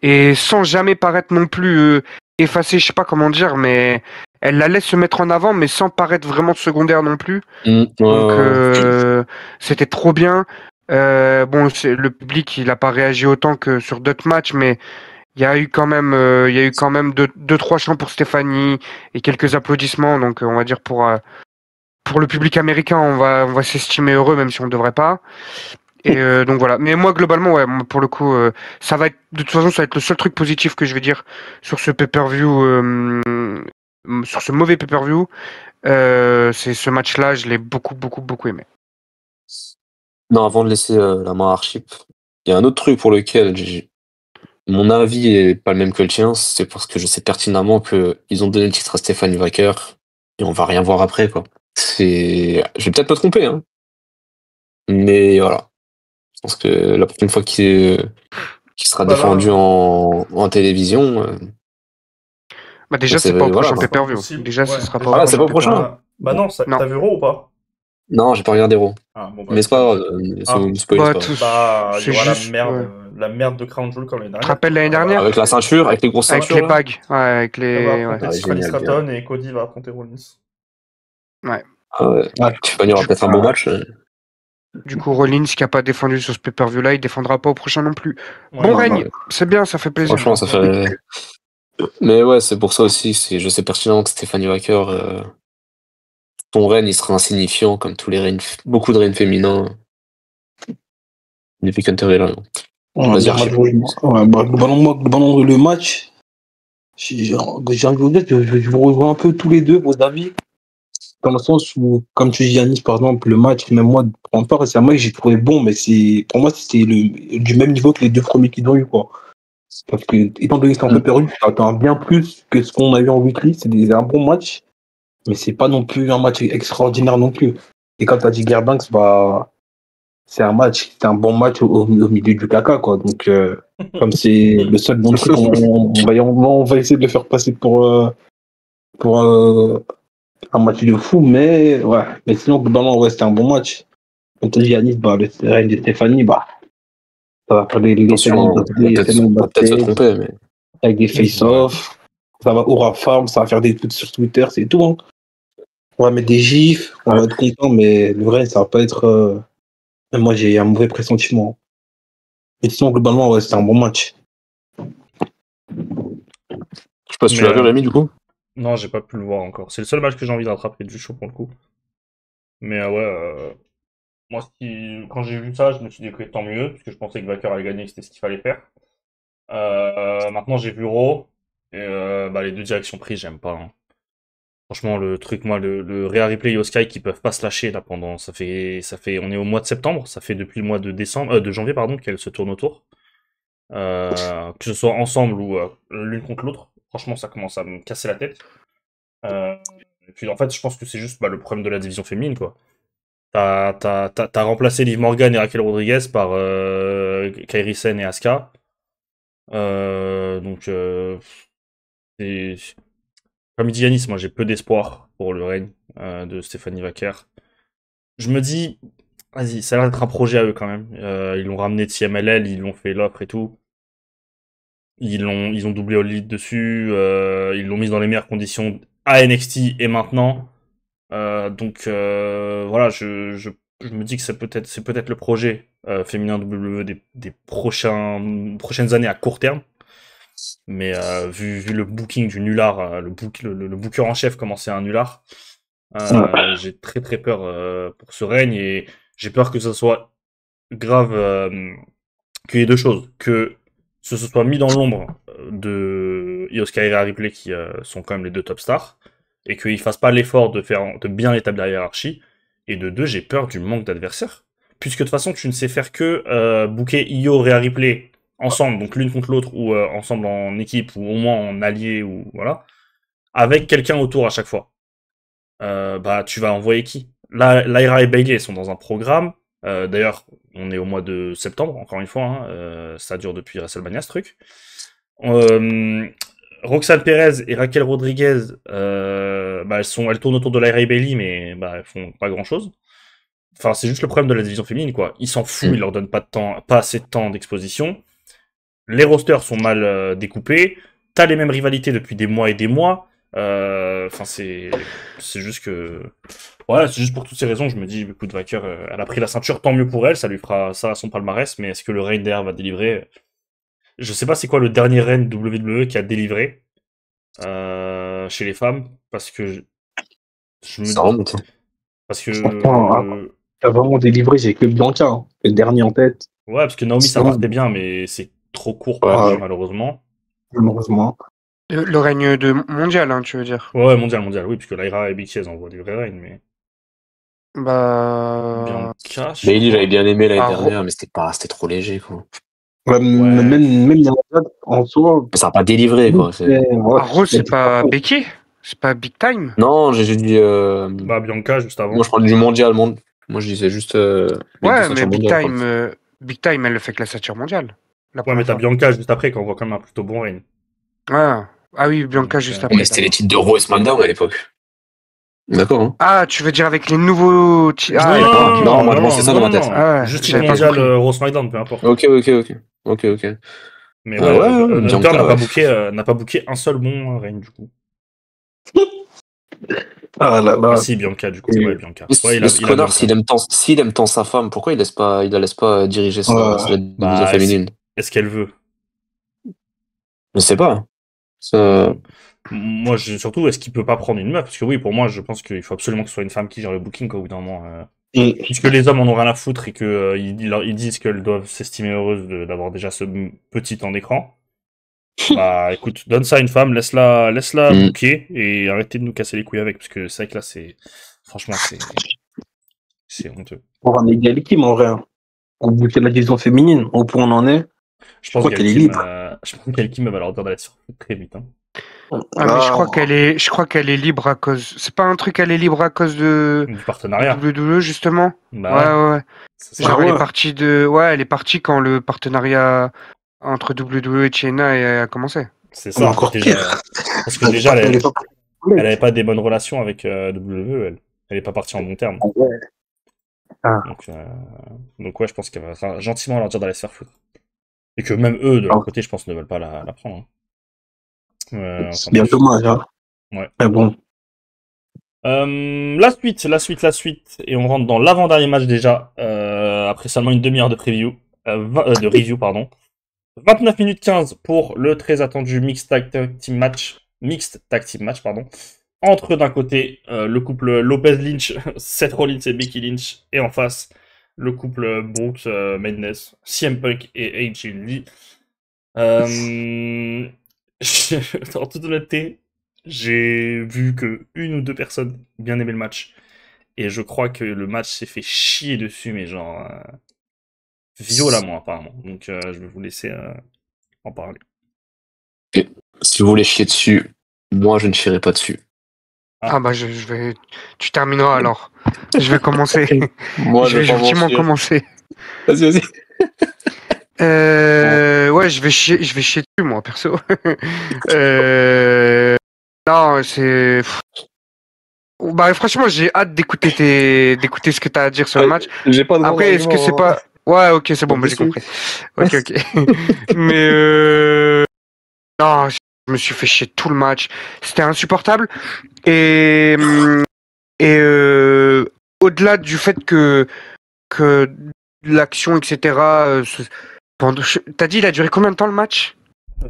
et sans jamais paraître non plus effacée, je sais pas comment dire, mais elle la laisse se mettre en avant mais sans paraître vraiment secondaire non plus. Donc c'était trop bien. Bon, le public il a pas réagi autant que sur d'autres matchs, mais il y a eu quand même 2-3 chants pour Stéphanie et quelques applaudissements. Donc on va dire pour le public américain, on va s'estimer heureux même si on ne devrait pas. Et donc voilà. Mais moi globalement, ouais, pour le coup, ça va être de toute façon, ça va être le seul truc positif que je vais dire sur ce pay-per-view, sur ce mauvais pay-per-view. C'est ce match-là, je l'ai beaucoup aimé. Non, avant de laisser la main à Archip, il y a un autre truc pour lequel mon avis est pas le même que le tien, c'est parce que je sais pertinemment que ils ont donné le titre à Stephanie Wacker et on va rien voir après, quoi. Je vais peut-être me tromper, hein. Mais voilà. Je pense que la prochaine fois qu'il sera défendu en télévision. Déjà, c'est pas au prochain pay-per-view. Déjà, ce sera pas c'est pas au prochain. Bah non, t'as vu Raw ou pas? Non, j'ai pas regardé Raw. Mais c'est pas grave, me spoilez pas. Il y aura la merde de Crown Jewel comme l'année dernière. Tu te rappelles l'année dernière? Avec la ceinture, avec les grosses ceintures. Avec les bagues. Ouais, avec les. Stratton et Cody va affronter Rollins. Ah ouais. Ouais. Tiffany aura peut-être un bon match. Du coup, Rollins, qui a pas défendu sur ce pay-per-view-là, il défendra pas au prochain non plus. Ouais, Bon ouais. règne, c'est bien, ça fait plaisir. Franchement, ça fait. Mais ouais, c'est pour ça aussi. Je sais pertinemment que Stephanie Wacker, son règne, il sera insignifiant comme tous les règnes, beaucoup de règnes féminins depuis qu'Hunter est là. Ouais, Vas-y, bah, Archie. globalement, le match, j'ai envie de vous dire que je vous rejoins un peu tous les deux, vos avis. Dans le sens où, comme tu dis, Yanis, par exemple, le match, même moi, pour ma part, c'est un match que j'ai trouvé bon, mais pour moi, c'était du même niveau que les deux premiers qu'ils ont eu, quoi. Parce que, étant donné que c'est un peu perdu, tu attends bien plus que ce qu'on a eu en weekly. Un bon match, mais c'est pas non plus un match extraordinaire non plus. Et quand tu as dit Gerbanks, bah, c'est un bon match au milieu du caca, quoi. Donc, comme c'est le seul bon truc, on va essayer de le faire passer pour un match de fou, mais ouais. Mais sinon, globalement, ouais, c'était un bon match. Comme tu as dit, Yanis, bah, le règne de Stéphanie, bah, ça va faire Attention, on va peut-être se tromper, mais. avec des face-off. Ça va aura farm, ça va faire des tweets sur Twitter, c'est tout. Hein. On va mettre des gifs, on va être content, mais le vrai, ça va pas être. Moi, j'ai un mauvais pressentiment. Mais sinon, globalement, ouais, c'était un bon match. Je sais pas si tu l'as vu, Rémi, du coup. Non, j'ai pas pu le voir encore. C'est le seul match que j'ai envie de rattraper du show pour le coup. Mais ouais, moi, quand j'ai vu ça, je me suis dit que tant mieux, parce que je pensais que Wacker allait gagner, que c'était ce qu'il fallait faire. Maintenant, j'ai vu Raw, et bah, les deux directions prises, j'aime pas. Hein. Franchement, le truc, moi, le Rhea Ripley et Oskai qui peuvent pas se lâcher là pendant. On est au mois de septembre, ça fait depuis le mois de janvier, pardon, qu'elles se tournent autour. Que ce soit ensemble ou l'une contre l'autre. Franchement, ça commence à me casser la tête. Et puis en fait, je pense que c'est juste le problème de la division féminine, quoi. T'as remplacé Liv Morgan et Raquel Rodriguez par Kairi Sen et Asuka. Donc, comme dit Yanis, moi j'ai peu d'espoir pour le règne de Stephanie Wacker. Je me dis, vas-y, ça a l'air d'être un projet à eux quand même. Ils l'ont ramené de CMLL, ils l'ont fait l'offre et tout. Ils ont doublé All Elite dessus, ils l'ont mis dans les meilleures conditions à NXT et maintenant. Donc voilà, je me dis que c'est peut-être le projet féminin WWE des prochaines années à court terme. Mais vu le booking du nulard, le booker en chef comment c'est un nulard, j'ai très très peur pour ce règne et j'ai peur que ce soit grave qu'il y ait deux choses, que ce se soit mis dans l'ombre de Io Sky et Ripley qui sont quand même les deux top stars et qu'ils fassent pas l'effort de bien établir la hiérarchie. Et de deux, j'ai peur du manque d'adversaires. Puisque de toute façon, tu ne sais faire que booker Io et Ripley ensemble, donc l'une contre l'autre, ou ensemble en équipe, ou au moins en allié, ou voilà, avec quelqu'un autour à chaque fois. Bah, tu vas envoyer qui? Là, Lyra et Bailey, elles sont dans un programme. D'ailleurs, on est au mois de septembre, encore une fois, hein, ça dure depuis WrestleMania, ce truc. Roxanne Perez et Raquel Rodriguez, bah, elles tournent autour de Lyra et Bailey, mais bah, elles font pas grand-chose. Enfin, c'est juste le problème de la division féminine, quoi. Ils s'en foutent, ils leur donnent pas assez de temps d'exposition. Les rosters sont mal découpés. T'as les mêmes rivalités depuis des mois et des mois. Enfin, c'est juste que... Voilà, c'est juste pour toutes ces raisons, je me dis, écoute, Wacker, elle a pris la ceinture, tant mieux pour elle, ça lui fera ça à son palmarès, mais est-ce que le Reign derrière va délivrer? Je sais pas c'est quoi le dernier Reign WWE qui a délivré chez les femmes, parce que je me Ça remonte. parce que T'as vraiment délivré, j'ai que Bianca, hein, le dernier en tête. ouais, parce que Naomi ça partait bien, mais c'est trop court pour elle, malheureusement. Malheureusement. Le règne mondial, hein, tu veux dire? Ouais, mondial, oui, puisque Lyra et Becky elles envoient des vrais règnes, mais Bah. Bianca, Bailey, j'avais bien aimé l'année Ah, dernière, mais c'était trop léger, quoi. Ouais, même en soi. Mais ça n'a pas délivré, quoi. Rose, c'est pas Becky? C'est pas Big Time? Non, j'ai dit. Bah, Bianca, juste avant. Moi, je parle du mondial. Moi, je disais juste. Ouais, mais Big Time, elle le fait que la ceinture mondiale. Ouais, mais t'as Bianca juste après, qu'on voit quand même un plutôt bon règne. Ah oui, Bianca juste après. Mais c'était les titres de Raw et SmackDown à l'époque. D'accord, hein. Ah, tu veux dire avec les nouveaux titres? Non, moi, c'est ça dans ma tête. Ah, juste titre mondial Raw SmackDown, peu importe. Ok. Mais ouais, Hunter n'a pas booké un seul bon règne, du coup. Ah là Ah là. si, Bianca, du coup. Et- Ouais, Bianca. Mais Ouais, mais ce il a connard, Bianca. s'il aime tant sa femme, pourquoi il la laisse pas diriger la Ouais. division Bah, féminine? est-ce qu'elle veut? Je sais pas. Ça- Moi, surtout, est-ce qu'il peut pas prendre une meuf? Parce que oui, pour moi, je pense qu'il faut absolument que ce soit une femme qui gère le booking, quoi, au bout d'un moment. Et Puisque les hommes en ont rien à foutre et que ils disent qu'elles doivent s'estimer heureuses d'avoir déjà ce petit temps d'écran. Bah, écoute, donne ça à une femme, laisse-la Mm. booker et arrêtez de nous casser les couilles avec, parce que c'est vrai que là, franchement, c'est honteux. pour un égalité, en vrai, hein. On boucle la division féminine. Au point où on en est, Je je pense crois qu'elle est qu'Alkim, libre. je pense qu'Alkim va leur dire d'aller sur foot très vite, hein. Ah, mais Ah, je crois qu'elle est libre à cause. C'est pas un truc, elle est libre à cause Du de partenariat. WWE, justement? Bah ouais, Ouais, ouais. c'est ça. Genre, Ah elle est ouais. partie elle est partie quand le partenariat entre WWE et Chyna a commencé. C'est Mais ça, en fait, encore pire. parce que Elle est déjà, pas- elle est pas elle avait pas des bonnes relations avec WWE, elle. Elle est pas partie en bon terme. Ouais. Ah, Donc ouais, je pense qu'elle va gentiment leur dire d'aller se faire foutre. Et que même eux, de leur ah, côté, je pense, ne veulent pas la prendre, hein. Enfin, c'est bien bref. dommage, hein. Ouais. Mais bon. La suite. Et on rentre dans l'avant-dernier match déjà, après seulement une demi-heure de preview, de review, pardon. 29 minutes 15 pour le très attendu Mixed Tag Team Match, pardon. Entre d'un côté le couple Lopez Lynch, Seth Rollins et Becky Lynch, et en face le couple Brooks Madness, CM Punk et AJ Lee. En toute honnêteté, j'ai vu que une ou deux personnes bien aimé le match. Et je crois que le match s'est fait chier dessus, mais genre violemment apparemment. Donc je vais vous laisser en parler. Et si vous voulez chier dessus, moi je ne chierai pas dessus. Ah bah je vais. Tu termineras alors. Je vais commencer. Moi Je vais pas m'en effectivement chier. commencer. Vas-y. Ouais, je vais chier dessus moi perso. Non, c'est. Bah franchement, j'ai hâte d'écouter ce que t'as à dire sur le match. J'ai pas de Après, est-ce que c'est pas. Ouais, ok, c'est bon, bah, j'ai compris. Ok. Mais non, je me suis fait chier tout le match. C'était insupportable. Et au-delà du fait que l'action, etc. T'as dit, il a duré combien de temps le match?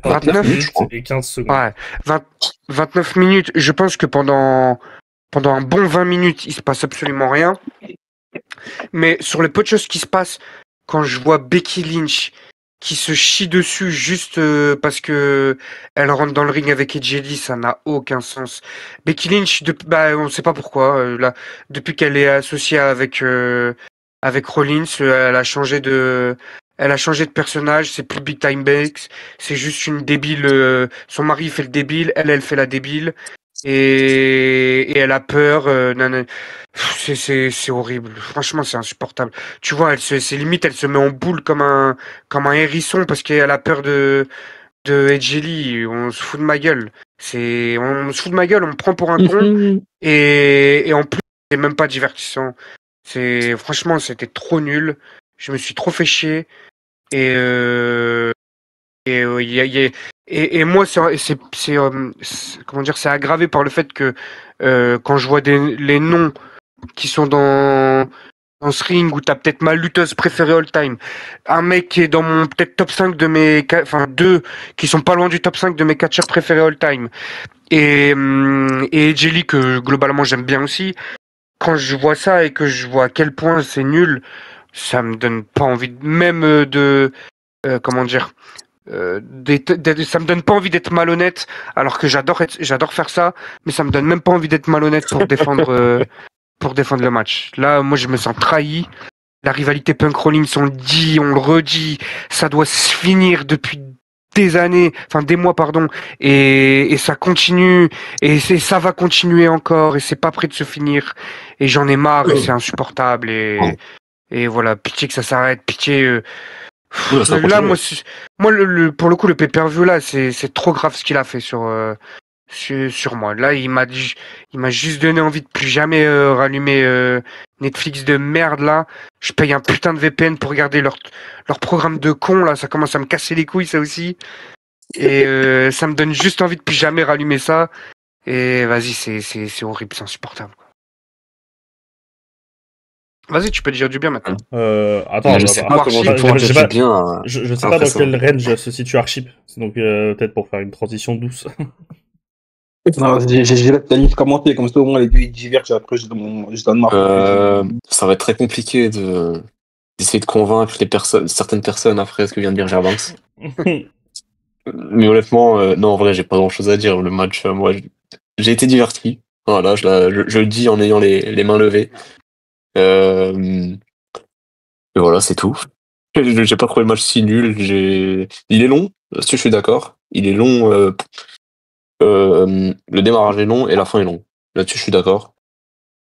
29 minutes et 15 secondes. Ouais, 29 minutes. Je pense que pendant un bon 20 minutes, il se passe absolument rien. Mais sur les peu de choses qui se passent, quand je vois Becky Lynch qui se chie dessus juste parce que elle rentre dans le ring avec AJ Lee, ça n'a aucun sens. Becky Lynch, on ne sait pas pourquoi, là, depuis qu'elle est associée avec Rollins, elle a changé de personnage, c'est plus Big Time Bakes, c'est juste une débile. Son mari fait le débile, elle fait la débile. Et elle a peur. C'est horrible. Franchement, c'est insupportable. Tu vois, c'est limite, elle se met en boule comme un hérisson parce qu'elle a peur de AJ Lee. On se fout de ma gueule. On se fout de ma gueule. On me prend pour un con. Et en plus, c'est même pas divertissant. Franchement, c'était trop nul. Je me suis trop fait chier. Et moi, comment dire, c'est aggravé par le fait que quand je vois les noms qui sont dans ce ring où t'as peut-être ma lutteuse préférée all time, un mec qui est dans mon peut-être top 5 enfin deux qui sont pas loin du top 5 de mes catcheurs préférés all time, et Jelly que globalement j'aime bien aussi. Quand je vois ça et que je vois à quel point c'est nul, ça me donne pas envie même de comment dire. Ça me donne pas envie d'être malhonnête, alors que j'adore faire ça, mais ça me donne même pas envie d'être malhonnête pour défendre le match. Là, moi, je me sens trahi. La rivalité Punk Rollins, on le dit, on le redit, ça doit se finir depuis des années, enfin des mois, pardon, et ça continue, et ça va continuer encore, et c'est pas prêt de se finir, et j'en ai marre, et c'est insupportable, et voilà, pitié que ça s'arrête, pitié. Là, moi, pour le coup, le pay-per-view là, c'est trop grave ce qu'il a fait sur moi. Là, il m'a juste donné envie de plus jamais rallumer Netflix de merde là. Je paye un putain de VPN pour regarder leur programme de con là. Ça commence à me casser les couilles ça aussi. Et ça me donne juste envie de plus jamais rallumer ça. Et vas-y, c'est horrible, c'est insupportable. Vas-y, tu peux dire du bien maintenant. Attends, Je sais pas comment je vais pouvoir dire du bien je sais pas après dans ça. quel range se situe Archip. Donc peut-être pour faire une transition douce. Non, j'ai laissé la liste commenter, comme ça au moins les deux ils divergent, après je donne ma Ça va être très compliqué d'essayer de convaincre certaines personnes après ce que vient de dire Gerbanks. Mais honnêtement, non, en vrai, j'ai pas grand-chose à dire. Le match, moi, j'ai été diverti. Voilà, je le dis en ayant les mains levées. Et voilà, c'est tout. J'ai pas trouvé le match si nul. Il est long, là-dessus je suis d'accord. Il est long. Le démarrage est long et la fin est long. Là-dessus je suis d'accord.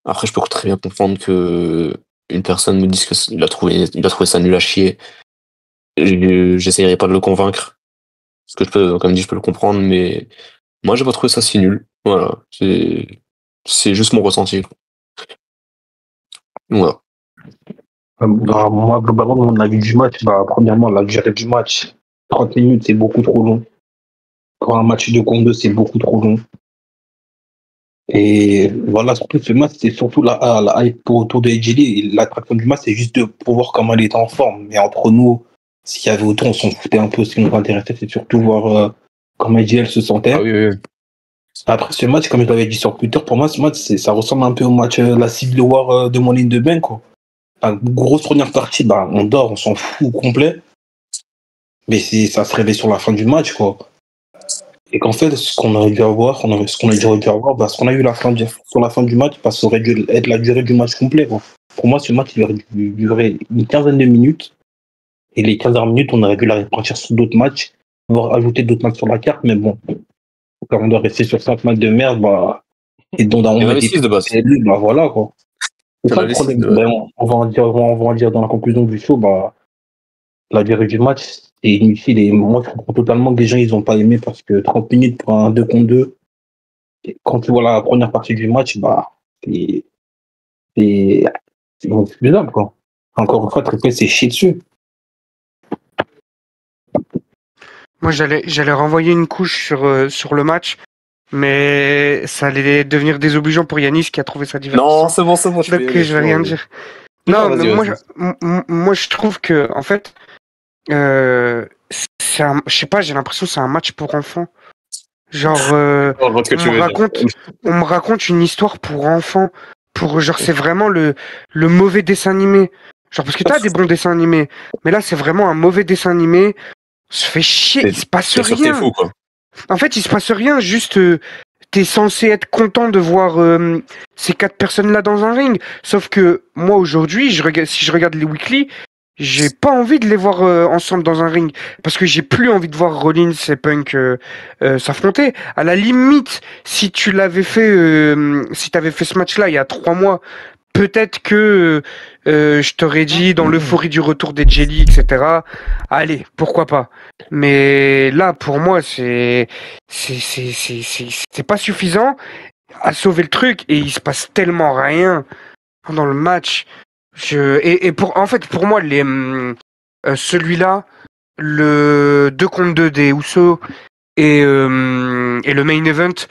Après, je peux très bien comprendre que une personne me dise qu'il a trouvé ça nul à chier. J'essayerai pas de le convaincre. Parce que comme dit, je peux le comprendre, mais moi, j'ai pas trouvé ça si nul. Voilà. C'est juste mon ressenti. Voilà. Moi, globalement, mon avis du match, premièrement, la durée du match, 30 minutes, c'est beaucoup trop long. Pour un match de contre 2, c'est beaucoup trop long. Et voilà, surtout ce match, c'est surtout la hype autour de AJ Lee. L'attraction du match, c'est juste pour voir comment elle est en forme. Mais entre nous, s'il y avait autant, on s'en foutait un peu. Ce qui nous intéressait, c'est surtout voir comment AJ elle se sentait. Ah oui, oui. Après ce match, comme je l'avais dit sur Twitter, pour moi, ce match, ça ressemble un peu au match la Civil War de Money in the Bank, quoi. Grosse première partie, on dort, on s'en fout complet. Mais ça se réveille sur la fin du match, quoi. Et qu'en fait, ce qu'on aurait dû avoir, sur la sur la fin du match, ça aurait dû être la durée du match complet, quoi. Pour moi, ce match, il aurait dû durer une quinzaine de minutes. Et les 15 dernières minutes, on aurait dû la répartir sur d'autres matchs, voire ajouter d'autres matchs sur la carte, mais bon. Quand on doit rester sur 5 matchs de merde, et dont on Il y en met avait des 6 de base. voilà, quoi. C'est ça le problème. On va en dire dans la conclusion du show, la durée du match, c'est inutile. Et moi, je comprends totalement que les gens, ils ont pas aimé parce que 30 minutes pour un 2 contre 2, quand tu vois la première partie du match, c'est inexcusable, quoi. Encore une fois, Triple s'est chié dessus. Moi, j'allais renvoyer une couche sur le match, mais ça allait devenir désobligeant pour Yanis qui a trouvé ça divertissant. Non, c'est bon, Donc je vais rien dire. Non, mais moi, je trouve que, en fait, je sais pas, j'ai l'impression que c'est un match pour enfants. Genre, on me raconte une histoire pour enfants. Genre, c'est vraiment le mauvais dessin animé. Genre, parce que t'as des bons dessins animés, mais là, c'est vraiment un mauvais dessin animé. Se fait chier, il se passe rien. Fou, quoi. En fait, il se passe rien, juste t'es censé être content de voir ces 4 personnes-là dans un ring. Sauf que moi, aujourd'hui, si je regarde les weekly, j'ai pas envie de les voir ensemble dans un ring. Parce que j'ai plus envie de voir Rollins et Punk s'affronter. À la limite, si tu l'avais fait, si t'avais fait ce match-là il y a 3 mois, peut-être que je t'aurais dit dans l'euphorie du retour des Jelly, etc. Allez, pourquoi pas. Mais là, pour moi, c'est pas suffisant à sauver le truc et il se passe tellement rien pendant le match. En fait, pour moi, celui-là, le 2 contre 2 des Usos et le main event,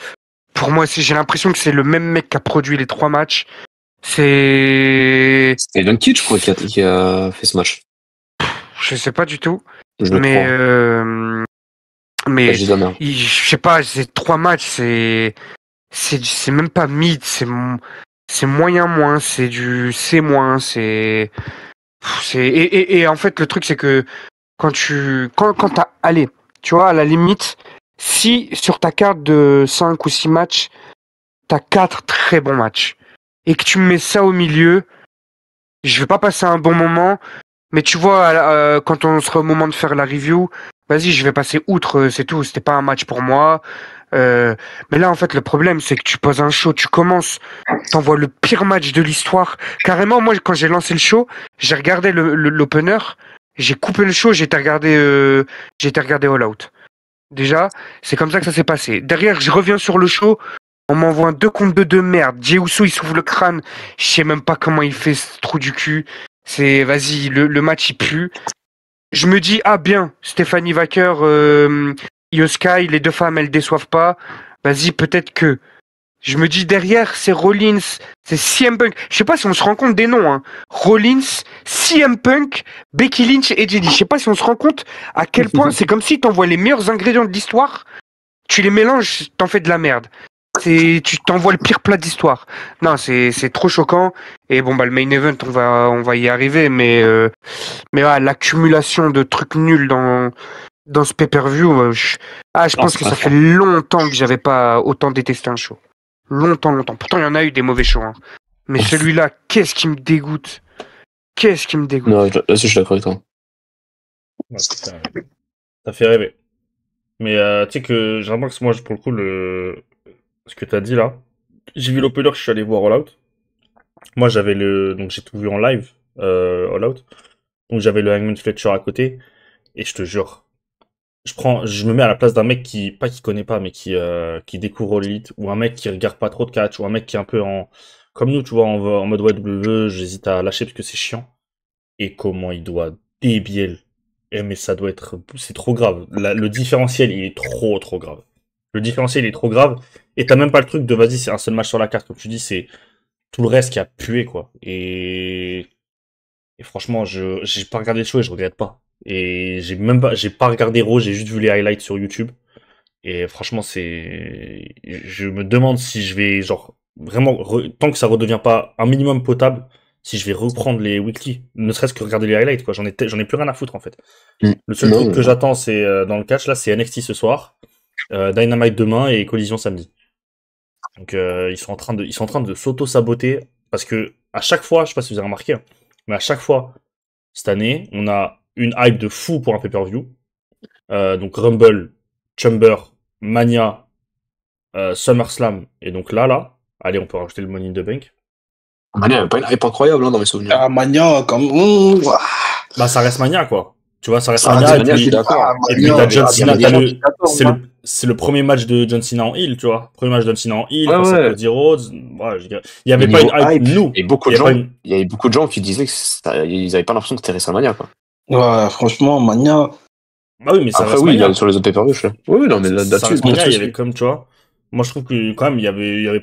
pour moi, j'ai l'impression que c'est le même mec qui a produit les 3 matchs. C'est Donkey, je crois, qui a fait ce match. Je sais pas du tout. Je le crois. Mais je sais pas, c'est 3 matchs, c'est même pas mid, c'est moyen moins, c'est du C moins, et en fait le truc c'est que quand t'as allez, tu vois, à la limite, si sur ta carte de 5 ou 6 matchs, t'as 4 très bons matchs et que tu me mets ça au milieu, je vais pas passer un bon moment. Mais tu vois, quand on sera au moment de faire la review, vas-y, je vais passer outre, c'est tout. C'était pas un match pour moi. Mais là, en fait, le problème, c'est que tu poses un show, tu commences, t'envoies le pire match de l'histoire. Carrément, moi, quand j'ai lancé le show, j'ai regardé l'opener, j'ai coupé le show, j'ai été regarder All Out. Déjà, c'est comme ça que ça s'est passé. Derrière, je reviens sur le show, on m'envoie un 2 contre 2 de merde. Jey Uso, il s'ouvre le crâne. Je sais même pas comment il fait ce trou du cul. Vas-y, le match, il pue. Je me dis, ah bien, Stephanie Wacker, Io Sky, les 2 femmes, elles déçoivent pas. vas-y, peut-être que. Je me dis derrière, c'est Rollins, c'est CM Punk. Je sais pas si on se rend compte des noms. Hein. Rollins, CM Punk, Becky Lynch et JD. Je sais pas si on se rend compte à quel point c'est comme si t'envoies les meilleurs ingrédients de l'histoire, tu les mélanges, t'en fais de la merde. Tu t'envoies le pire plat d'histoire. Non, c'est trop choquant. Et bon, bah le main event, on va y arriver, mais ouais, l'accumulation de trucs nuls dans ce pay-per-view, je pense que ça fait longtemps que j'avais pas autant détesté un show. Longtemps. Pourtant, il y en a eu des mauvais shows. Hein. Mais celui-là, qu'est-ce qui me dégoûte. Non, là-dessus, je suis d'accord avec toi. Ouais, ça fait rêver. Mais tu sais que j'ai l'impression que moi, pour le coup, ce que t'as dit là, j'ai vu l'opener, je suis allé voir All Out. Moi, donc j'ai tout vu en live, All Out. Donc j'avais le Hangman Fletcher à côté. Et je te jure, je me mets à la place d'un mec qui connaît pas, mais qui découvre l'élite, ou un mec qui regarde pas trop de catch, ou un mec qui est un peu comme nous, tu vois, en mode WWE, j'hésite à lâcher parce que c'est chiant. Et comment il doit débiel. Mais c'est trop grave. Le différentiel, il est trop grave. Le différentiel, il est trop grave. Et t'as même pas le truc de, vas-y, c'est un seul match sur la carte, comme tu dis, c'est tout le reste qui a pué, quoi. Et franchement, j'ai pas regardé le show et je regrette pas. Et j'ai pas regardé Raw, j'ai juste vu les highlights sur YouTube. Et franchement, je me demande si je vais, genre, vraiment, tant que ça redevient pas un minimum potable, si je vais reprendre les weekly, ne serait-ce que regarder les highlights, quoi. J'en ai plus rien à foutre, en fait. Le seul truc que j'attends, c'est, dans le catch, là, c'est NXT ce soir, Dynamite demain et Collision samedi. Donc, ils sont en train de s'auto-saboter, parce que, à chaque fois, je sais pas si vous avez remarqué, hein, mais à chaque fois, cette année, on a une hype de fou pour un pay-per-view. Donc Rumble, Chamber, Mania, SummerSlam, et donc là, allez, on peut rajouter le Money in the Bank. Mania, il n'y avait pas une hype incroyable hein, dans mes souvenirs. Ah, Mania, comme. Bah, ça reste Mania, quoi. Tu vois, ça reste Mania, Mania, je suis d'accord. Et puis t'as John Cena, c'est le premier match de John Cena en heel, tu vois. Premier match de John Cena en heel, face à Cody Rhodes. Ouais, il y avait pas une hype, nous. Il y avait beaucoup de gens qui disaient qu'ils avaient pas l'impression que c'était WrestleMania, quoi. Ouais, franchement, Mania. Bah oui, mais ça reste Mania. Sur les autres pay-per-view, je sais. Oui, non, mais là-dessus, Mania, il y avait comme, tu vois. Moi, je trouve que, quand même,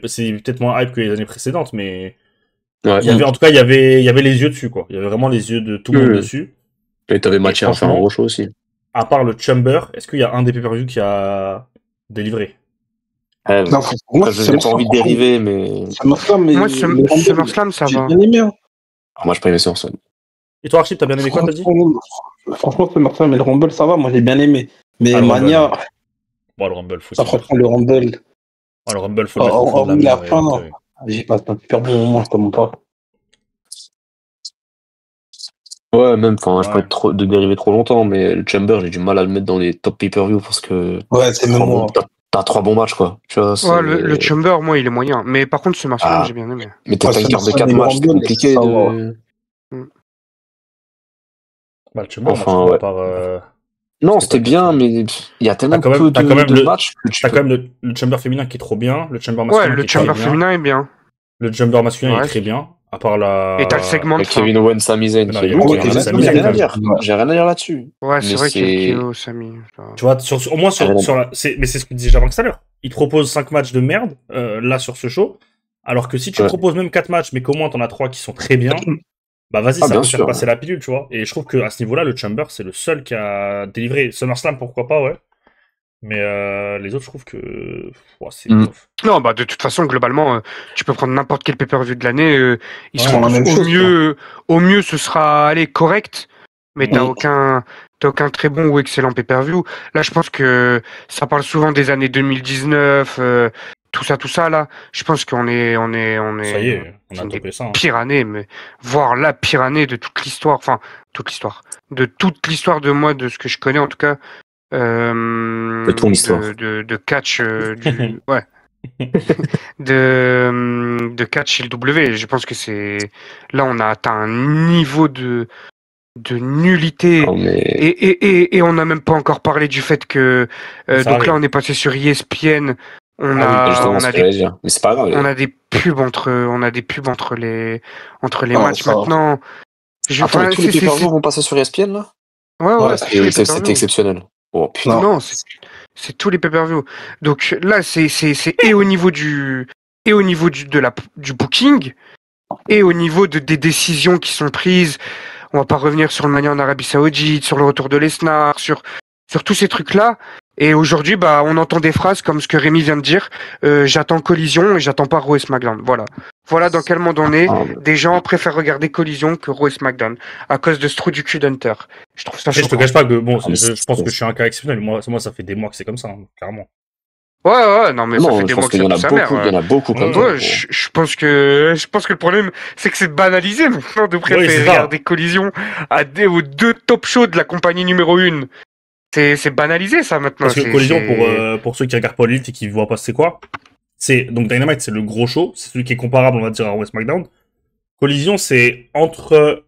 c'est peut-être moins hype que les années précédentes, mais. Ouais. En tout cas, il y avait les yeux dessus, quoi. Il y avait vraiment les yeux de tout le monde dessus. Et t'avais matière à faire un gros show aussi. À part le Chamber, est-ce qu'il y a un des pay-per-view qui a délivré? Non, moi, j'ai pas envie de dériver, mais. Moi, SummerSlam, ça va. J'ai bien aimé. Moi, j'ai pas aimé SummerSlam. Et toi, Archie, t'as bien aimé quoi, t'as dit? Franchement, SummerSlam et le Rumble, ça va. Moi, j'ai bien aimé. Mais Mania. Bon, le Rumble, faut ça. Franchement, le Rumble. Le Rumble, faut le mettre au fond de la fin, non. J'ai passé un super bon moment, je te montre pas. Ouais, même, enfin, je peux être de dériver trop longtemps, mais le Chamber, j'ai du mal à le mettre dans les top pay-per-view parce que. Ouais, c'est même moi. T'as 3 bons matchs, quoi. Tu vois, ouais, le Chamber, moi, il est moyen. Mais par contre, ce match-là, j'ai bien aimé. Mais t'as une carte de 4 matchs, c'est compliqué de. Bah, le Chamber, enfin, ouais. Non, c'était bien, mais il y a tellement peu de matchs que t'as quand même le Chamber féminin qui est trop bien, le Chamber masculin. Ouais, le Chamber féminin est bien. Le Chamber masculin est très bien. À part Et t'as le segment de Kevin Owens, Sami Zayn. J'ai rien à dire là-dessus. Ouais, c'est vrai qu'il y a Kyo, Sami. Tu vois, au moins mais c'est ce que disait Javin tout à l'heure. Il te propose 5 matchs de merde, là, sur ce show. Alors que si tu proposes même 4 matchs, mais qu'au moins t'en as 3 qui sont très bien, bah vas-y, ça peut faire passer la pilule, tu vois. Et je trouve qu'à ce niveau-là, le Chamber, c'est le seul qui a délivré. SummerSlam, pourquoi pas, ouais. Mais les autres, je trouve que c'est bof. Non, bah de toute façon, globalement, tu peux prendre n'importe quel pay-per-view de l'année, ils seront au mieux, ce sera correct, mais t'as aucun très bon ou excellent pay-per-view. Là, je pense que ça parle souvent des années 2019, tout ça là. Je pense qu'on est ça y est, on a topé ça. Pire année, mais voire la pire année de toute l'histoire, de ce que je connais en tout cas. De ton histoire. De catch ouais. de catch chez le W. Je pense que là on a atteint un niveau de nullité et on n'a même pas encore parlé du fait que donc là on est passé sur ESPN. On a des pubs entre les matchs maintenant. Tous les pay-per-view vont passer sur ESPN là. Ouais, c'était exceptionnel. Oh putain. Non, c'est tous les pay-per-view. Donc là, c'est et au niveau du du booking et au niveau des décisions qui sont prises. On va pas revenir sur le Mania en Arabie Saoudite, sur le retour de Lesnar, sur tous ces trucs-là. Et aujourd'hui, bah, on entend des phrases comme ce que Rémi vient de dire. J'attends Collision et j'attends pas Raw et SmackDown. Voilà. Voilà dans quel monde on est. Des gens préfèrent regarder Collision que Raw et SmackDown à cause de ce trou du cul d'Hunter. Je trouve ça Après, je te choquant. cache pas que, bon, mais je pense que je suis un cas exceptionnel. Moi, ça fait des mois que c'est comme ça, hein, clairement. Ouais, non, mais ça fait Non, des je mois pense que qu'il y ça en a pue sa beaucoup, mère. il y en a beaucoup comme Ouais, ça. Je pense que le problème, c'est que c'est banalisé maintenant de préférer c'est ça. regarder Collision aux 2 top shows de la compagnie numéro 1. C'est banalisé ça maintenant. Parce que Collision, pour ceux qui regardent pas l'élite et qui voient pas c'est quoi, donc Dynamite, c'est le gros show, c'est celui qui est comparable, on va dire, à Raw et SmackDown. Collision, c'est entre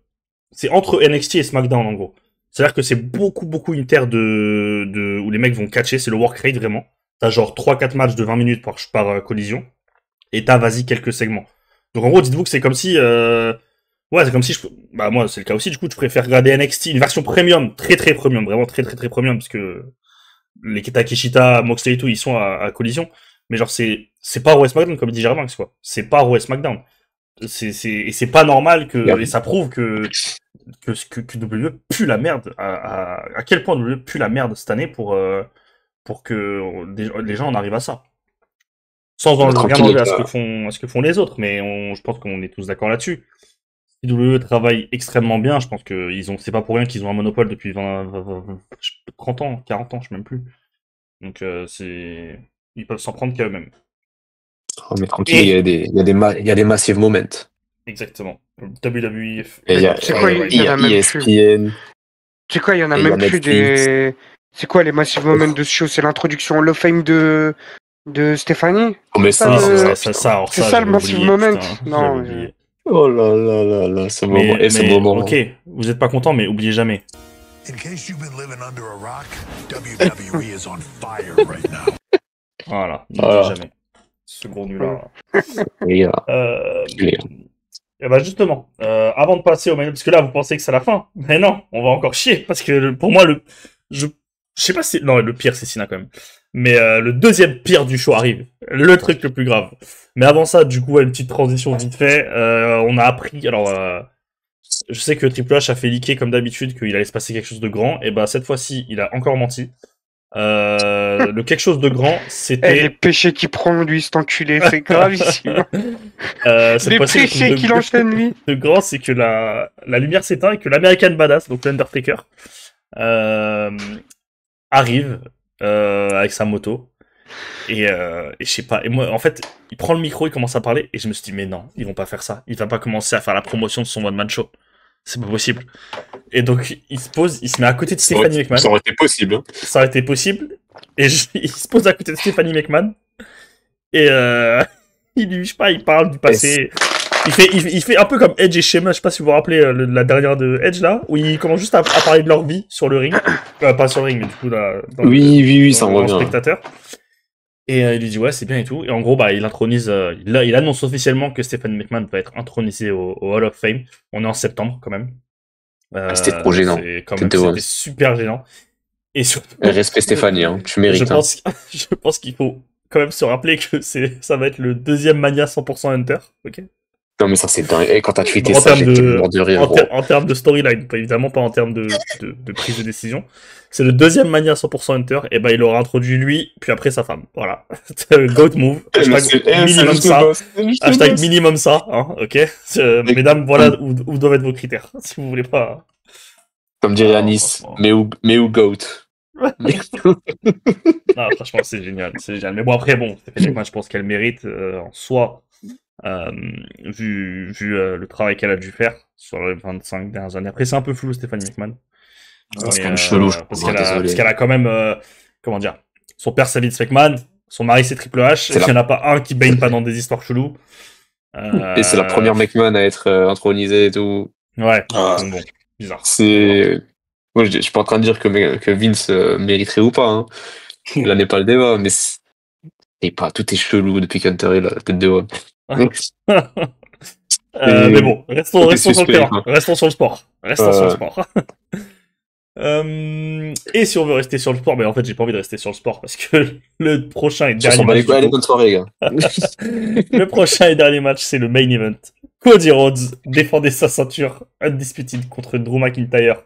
NXT et SmackDown, en gros. C'est-à-dire que c'est beaucoup une terre où les mecs vont catcher, c'est le work rate, vraiment. T'as genre 3-4 matchs de 20 minutes par collision, et t'as, vas-y, quelques segments. Donc en gros, dites-vous que c'est comme si... Ouais, c'est comme si bah moi, c'est le cas aussi, du coup, je préfère regarder NXT, une version premium, très premium, vraiment très premium, parce que les Takeshita, Moxley et tout, ils sont à collision. Mais genre, c'est pas Raw et SmackDown, comme dit Germain, quoi. C'est pas Raw et SmackDown. Et c'est pas normal et ça prouve que WWE pue la merde. À quel point WWE pue la merde cette année pour que les gens en arrivent à ça. Sans rien enlever à ce que font les autres, mais je pense qu'on est tous d'accord là-dessus. Si WWE travaille extrêmement bien, je pense que c'est pas pour rien qu'ils ont un monopole depuis 30 ans, 40 ans, je sais même plus. Donc ils peuvent s'en prendre qu'à eux-mêmes. Oh, mais tranquille, il y a des massive moments. Exactement. WWE. Et il y a ESPN. Tu sais quoi, il y en a même plus des. C'est quoi les massive moments de ce show? C'est l'introduction Hall of Fame de Stéphanie? Oh, mais ça, c'est ça le massive moment. Non. Oh là, ce moment. Et ce moment. Ok, vous êtes pas content, mais oubliez jamais. In case you've been living under a rock, WWE is on fire right now. Voilà, n'oubliez jamais. Ce gros nul-là. Et bah justement, avant de passer au main, parce que là vous pensez que c'est la fin, mais non, on va encore chier, parce que pour moi je sais pas si, non, le pire c'est Cena quand même, mais le deuxième pire du show arrive, le truc le plus grave. Mais avant ça, du coup, une petite transition vite fait, on a appris, alors je sais que Triple H a fait leaker comme d'habitude qu'il allait se passer quelque chose de grand, et bah cette fois-ci il a encore menti. Le quelque chose de grand, c'était... les péchés qu'il prend, lui, cet enculé, c'est gravissime. Les péchés qu'il enchaîne, lui. Le grand, c'est que la lumière s'éteint et que l'American Badass, donc l'Undertaker, arrive avec sa moto. Et je sais pas, et moi, en fait, il prend le micro, il commence à parler, et je me suis dit, mais non, ils vont pas faire ça. Il va pas commencer à faire la promotion de son one-man show. C'est pas possible. Et donc, il se met à côté de Stephanie McMahon. Ça aurait été possible. Hein. Ça aurait été possible. Et il se pose à côté de Stephanie McMahon. Et je sais pas, il parle du passé. Il fait un peu comme Edge et Sheamus. Je sais pas si vous vous rappelez la dernière de Edge, là, où il commence juste à parler de leur vie sur le ring. Pas sur le ring, mais du coup, là, oui, ça me revient. Spectateur. Et il lui dit, ouais, c'est bien et tout. Et en gros, bah, il intronise, il annonce officiellement que Stephanie McMahon va être intronisée au Hall of Fame. On est en septembre, quand même. C'était trop gênant. C'était super gênant. Et surtout, respect Stéphanie, hein, tu mérites. Je pense qu'il faut quand même se rappeler que ça va être le deuxième Mania 100% Hunter, ok? Non mais ça c'est dingue. Et quand t'as tweeté ça, j'étais mort de rire. En termes de storyline, évidemment pas en termes de prise de décision. C'est le deuxième Mania 100% Hunter, et ben il aura introduit lui, puis après sa femme. Voilà. Goat move. Minimum ça. Hashtag minimum ça, hein, ok? Mesdames, voilà où doivent être vos critères, si vous voulez pas. Comme dirait Anis, mais où Goat? Non, franchement, c'est génial. Mais bon, après, je pense qu'elle mérite en soi, vu le travail qu'elle a dû faire sur les 25 dernières années. Après, c'est un peu flou, Stephanie McMahon. C'est quand même chelou, parce qu'elle a quand même, comment dire, son père c'est Vince McMahon, son mari c'est Triple H, il n'y en a pas un qui baigne pas dans des histoires cheloues. Et c'est la première McMahon à être intronisée et tout. Ouais, bon, bizarre. Moi, je suis pas en train de dire que Vince mériterait ou pas. Hein. Là n'est pas le débat, mais tout est chelou depuis qu'Hunter est là, tête de homme. Mais bon, restons sur le terrain. Restons sur le sport. Et si on veut rester sur le sport, mais en fait, j'ai pas envie de rester sur le sport parce que le prochain et Ça dernier s'en bat les match, couilles. Allez, bonne soirée, les gars. le prochain et dernier match, c'est le main event. Cody Rhodes défendait sa ceinture undisputed contre Drew McIntyre.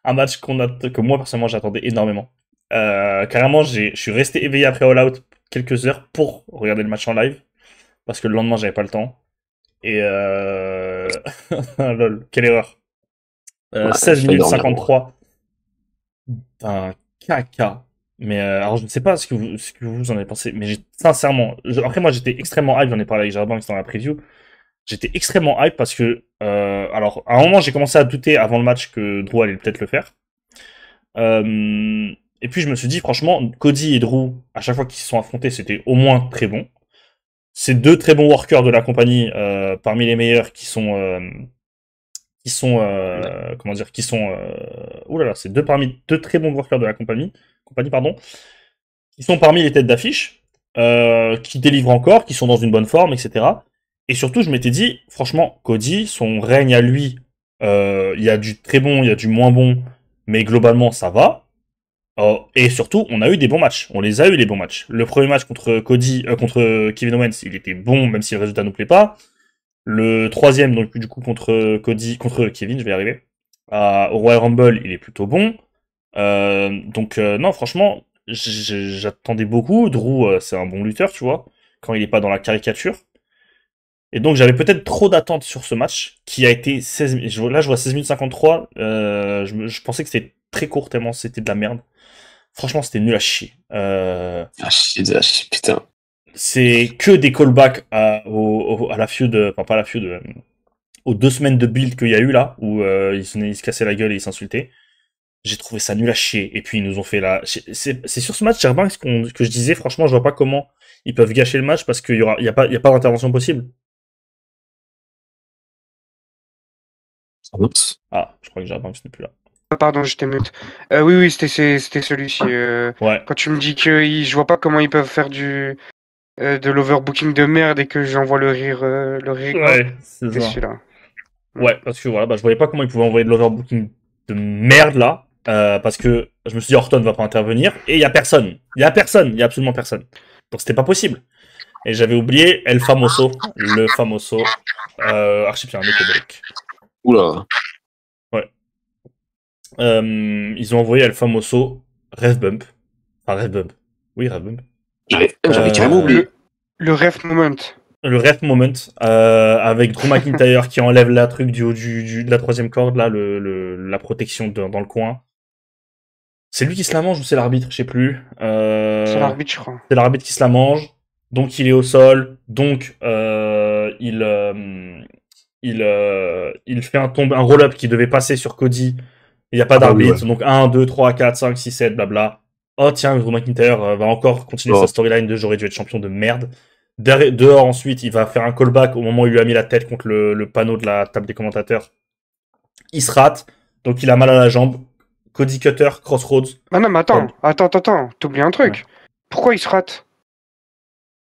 Un match que moi, personnellement, j'attendais énormément. Carrément, je suis resté éveillé après All Out quelques heures pour regarder le match en live. Parce que le lendemain, j'avais pas le temps. Et lol, quelle erreur. 16 minutes 53. Un caca. Mais alors, je ne sais pas ce que vous en avez pensé. Mais sincèrement, après, moi, j'étais extrêmement hype. J'en ai parlé avec Jarbanks dans la preview. J'étais extrêmement hype parce que, alors, à un moment, j'ai commencé à douter avant le match que Drew allait peut-être le faire. Et puis, je me suis dit, franchement, Cody et Drew, à chaque fois qu'ils se sont affrontés, c'était au moins très bon. C'est deux très bons workers de la compagnie, parmi les meilleurs qui sont comment dire, oulala, c'est deux très bons workers de la compagnie, pardon, qui sont parmi les têtes d'affiche, qui délivrent encore, qui sont dans une bonne forme, etc. Et surtout, je m'étais dit, franchement, Cody, son règne à lui, il y a du très bon, il y a du moins bon, mais globalement, ça va. Et surtout, on a eu des bons matchs. On les a eu, les bons matchs. Le premier match contre contre Kevin Owens, il était bon, même si le résultat nous plaît pas. Le troisième, donc du coup contre Kevin, je vais y arriver. Au Royal Rumble, il est plutôt bon. Non, franchement, j'attendais beaucoup. Drew, c'est un bon lutteur, tu vois, quand il est pas dans la caricature. Et donc j'avais peut-être trop d'attentes sur ce match, qui a été 16. Là, je vois 16 minutes 53. Je pensais que c'était très court tellement c'était de la merde. Franchement, c'était nul à chier. Ah, chier, putain. C'est que des callbacks à la feud, enfin pas à la feud, aux 2 semaines de build qu'il y a eu là, où ils se cassaient la gueule et ils s'insultaient. J'ai trouvé ça nul à chier. Et puis ils nous ont fait la... C'est sur ce match, Jarbanks, que je disais, franchement, je vois pas comment ils peuvent gâcher le match parce qu'il y a pas d'intervention possible. Ah, je crois que Jarbanks n'est plus là. Pardon, j'étais mute. Oui, c'était celui-ci. Ouais. Quand tu me dis que je vois pas comment ils peuvent faire de l'overbooking de merde et que j'envoie le rire. Ouais, c'est ça. Celui-là. Ouais, parce que voilà, je voyais pas comment ils pouvaient envoyer de l'overbooking de merde là, parce que je me suis dit Orton va pas intervenir, et il y a absolument personne. Donc c'était pas possible. Et j'avais oublié le famoso, archi-pyramide Coderic. Oula. Ouais. Ils ont envoyé El Famoso Revbump. Enfin, Revbump. Oui, Revbump. J'avais carrément oublié. Le ref moment. Le ref moment, avec Drew McIntyre qui enlève la truc du haut de la 3ème corde, là, la protection dans le coin. C'est lui qui se la mange ou c'est l'arbitre, je sais plus. C'est l'arbitre, je crois. C'est l'arbitre qui se la mange. Donc il est au sol. Donc il fait un roll-up qui devait passer sur Cody. Il n'y a pas d'arbitre. Ouais. Donc 1, 2, 3, 4, 5, 6, 7, blabla. Oh tiens, Drew McIntyre va encore continuer sa storyline de j'aurais dû être champion de merde. Dehors ensuite, il va faire un callback au moment où il lui a mis la tête contre le panneau de la table des commentateurs. Il se rate. Donc il a mal à la jambe. Cody Cutter, Crossroads. Ah non, mais attends. T'oublies un truc. Ouais. Pourquoi il se rate?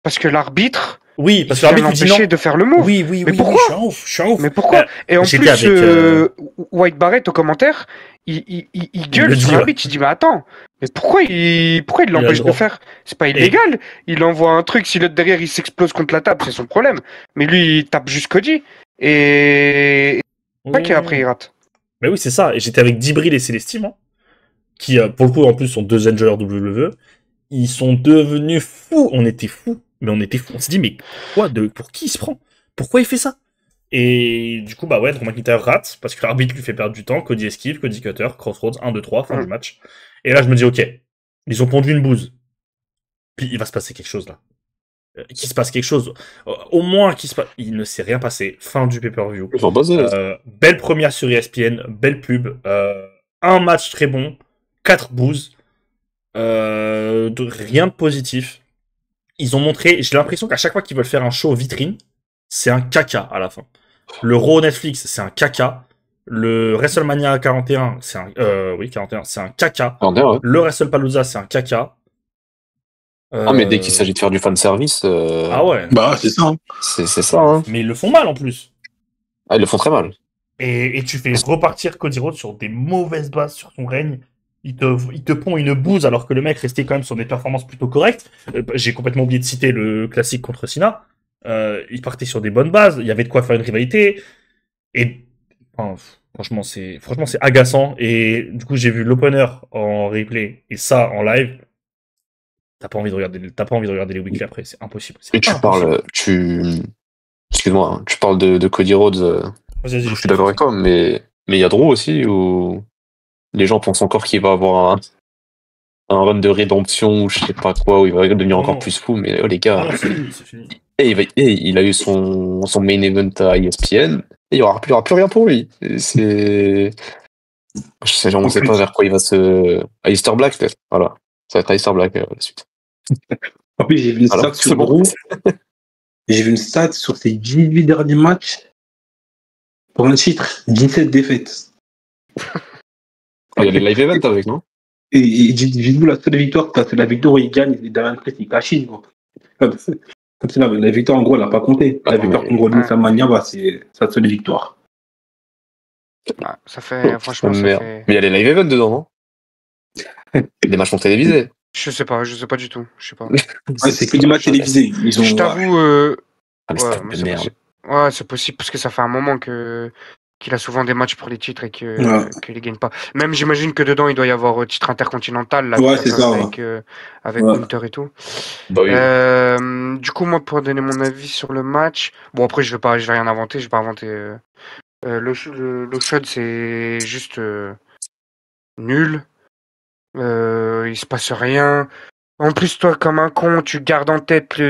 Parce que l'arbitre. Oui, parce que l'arbitre lui dit non. De faire le move. Oui. Mais pourquoi? Je suis un ouf. Mais pourquoi? Et en plus, White Barrett au commentaire, il gueule sur l'arbitre. Il dit, mais attends, mais pourquoi il l'empêche de faire? C'est pas illégal. Il envoie un truc. Si l'autre derrière il s'explose contre la table, c'est son problème. Mais lui, il tape juste Cody. Et c'est pas qu'après il rate. Mais oui, c'est ça. Et j'étais avec Dibril et Célestine, hein, qui, pour le coup, en plus, sont 2 enjoyers WWE. Ils sont devenus fous. On était fous. On s'est dit, mais pour qui il se prend? Pourquoi il fait ça? Et du coup, Drew McIntyre rate, parce que l'arbitre lui fait perdre du temps. Cody esquive, Cody Cutter, Crossroads, 1, 2, 3, fin du match. Et là, je me dis, ok, ils ont pondu une bouse. Puis il va se passer quelque chose, là. Qu'il se passe quelque chose. Au moins, il ne s'est rien passé. Fin du pay-per-view. Belle première sur ESPN, belle pub. Un match très bon. 4 bouses. Rien de positif. Ils ont montré, j'ai l'impression qu'à chaque fois qu'ils veulent faire un show vitrine, c'est un caca à la fin. Le Raw Netflix, c'est un caca. Le WrestleMania 41, c'est un caca. 41, ouais. Le WrestlePalooza, c'est un caca. Mais dès qu'il s'agit de faire du fanservice... Ah ouais. Bah, c'est ça. C'est ça, hein. Mais ils le font mal, en plus. Ah, ils le font très mal. Et tu fais repartir Cody Rhodes sur des mauvaises bases sur son règne. Il te pond une bouse alors que le mec restait quand même sur des performances plutôt correctes. J'ai complètement oublié de citer le classique contre Cena. Il partait sur des bonnes bases. Il y avait de quoi faire une rivalité. Et enfin, franchement, c'est agaçant. Et du coup, j'ai vu l'opener en replay et ça en live. T'as pas envie de regarder les weekly après. C'est impossible. Et tu parles, excuse-moi, hein, tu parles de Cody Rhodes. Vas-y, Je suis d'accord avec toi, mais il y a Drew aussi où les gens pensent encore qu'il va avoir un run de rédemption ou je sais pas quoi, où il va devenir encore plus fou, mais oh les gars. Ah non, c'est fini. Et il a eu son main event à ESPN, et il n'y aura plus rien pour lui. On ne sait pas vers quoi il va se. Aleister Black, peut-être. Voilà. Ça va être Aleister Black la suite. En plus, j'ai vu une stat sur Drew. J'ai vu une stat sur ses 18 derniers matchs. Pour un titre, 17 défaites. Il y a les live events avec, non? Et j'ai vu la seule victoire, c'est la victoire où il gagne, et Damien Priest, il cache, quoi. Comme c'est la victoire, en gros, elle n'a pas compté. La victoire contre Rollins Samania, c'est sa seule victoire. Ah, ça fait, franchement, ça fait... Mais il y a les live events dedans, non? Des matchs non télévisés. Je sais pas du tout. Je sais pas. C'est que des matchs télévisés. Je t'avoue, merde. Ouais, c'est possible parce que ça fait un moment qu'il a souvent des matchs pour les titres et qu'il les gagne pas. Même j'imagine que dedans il doit y avoir titre intercontinental là, ouais, c'est ça, avec Winter et tout. Bah oui. Du coup, moi pour donner mon avis sur le match, bon après je vais rien inventer, je vais pas inventer. Le shot c'est juste nul. Il se passe rien. En plus, toi, comme un con, tu gardes en tête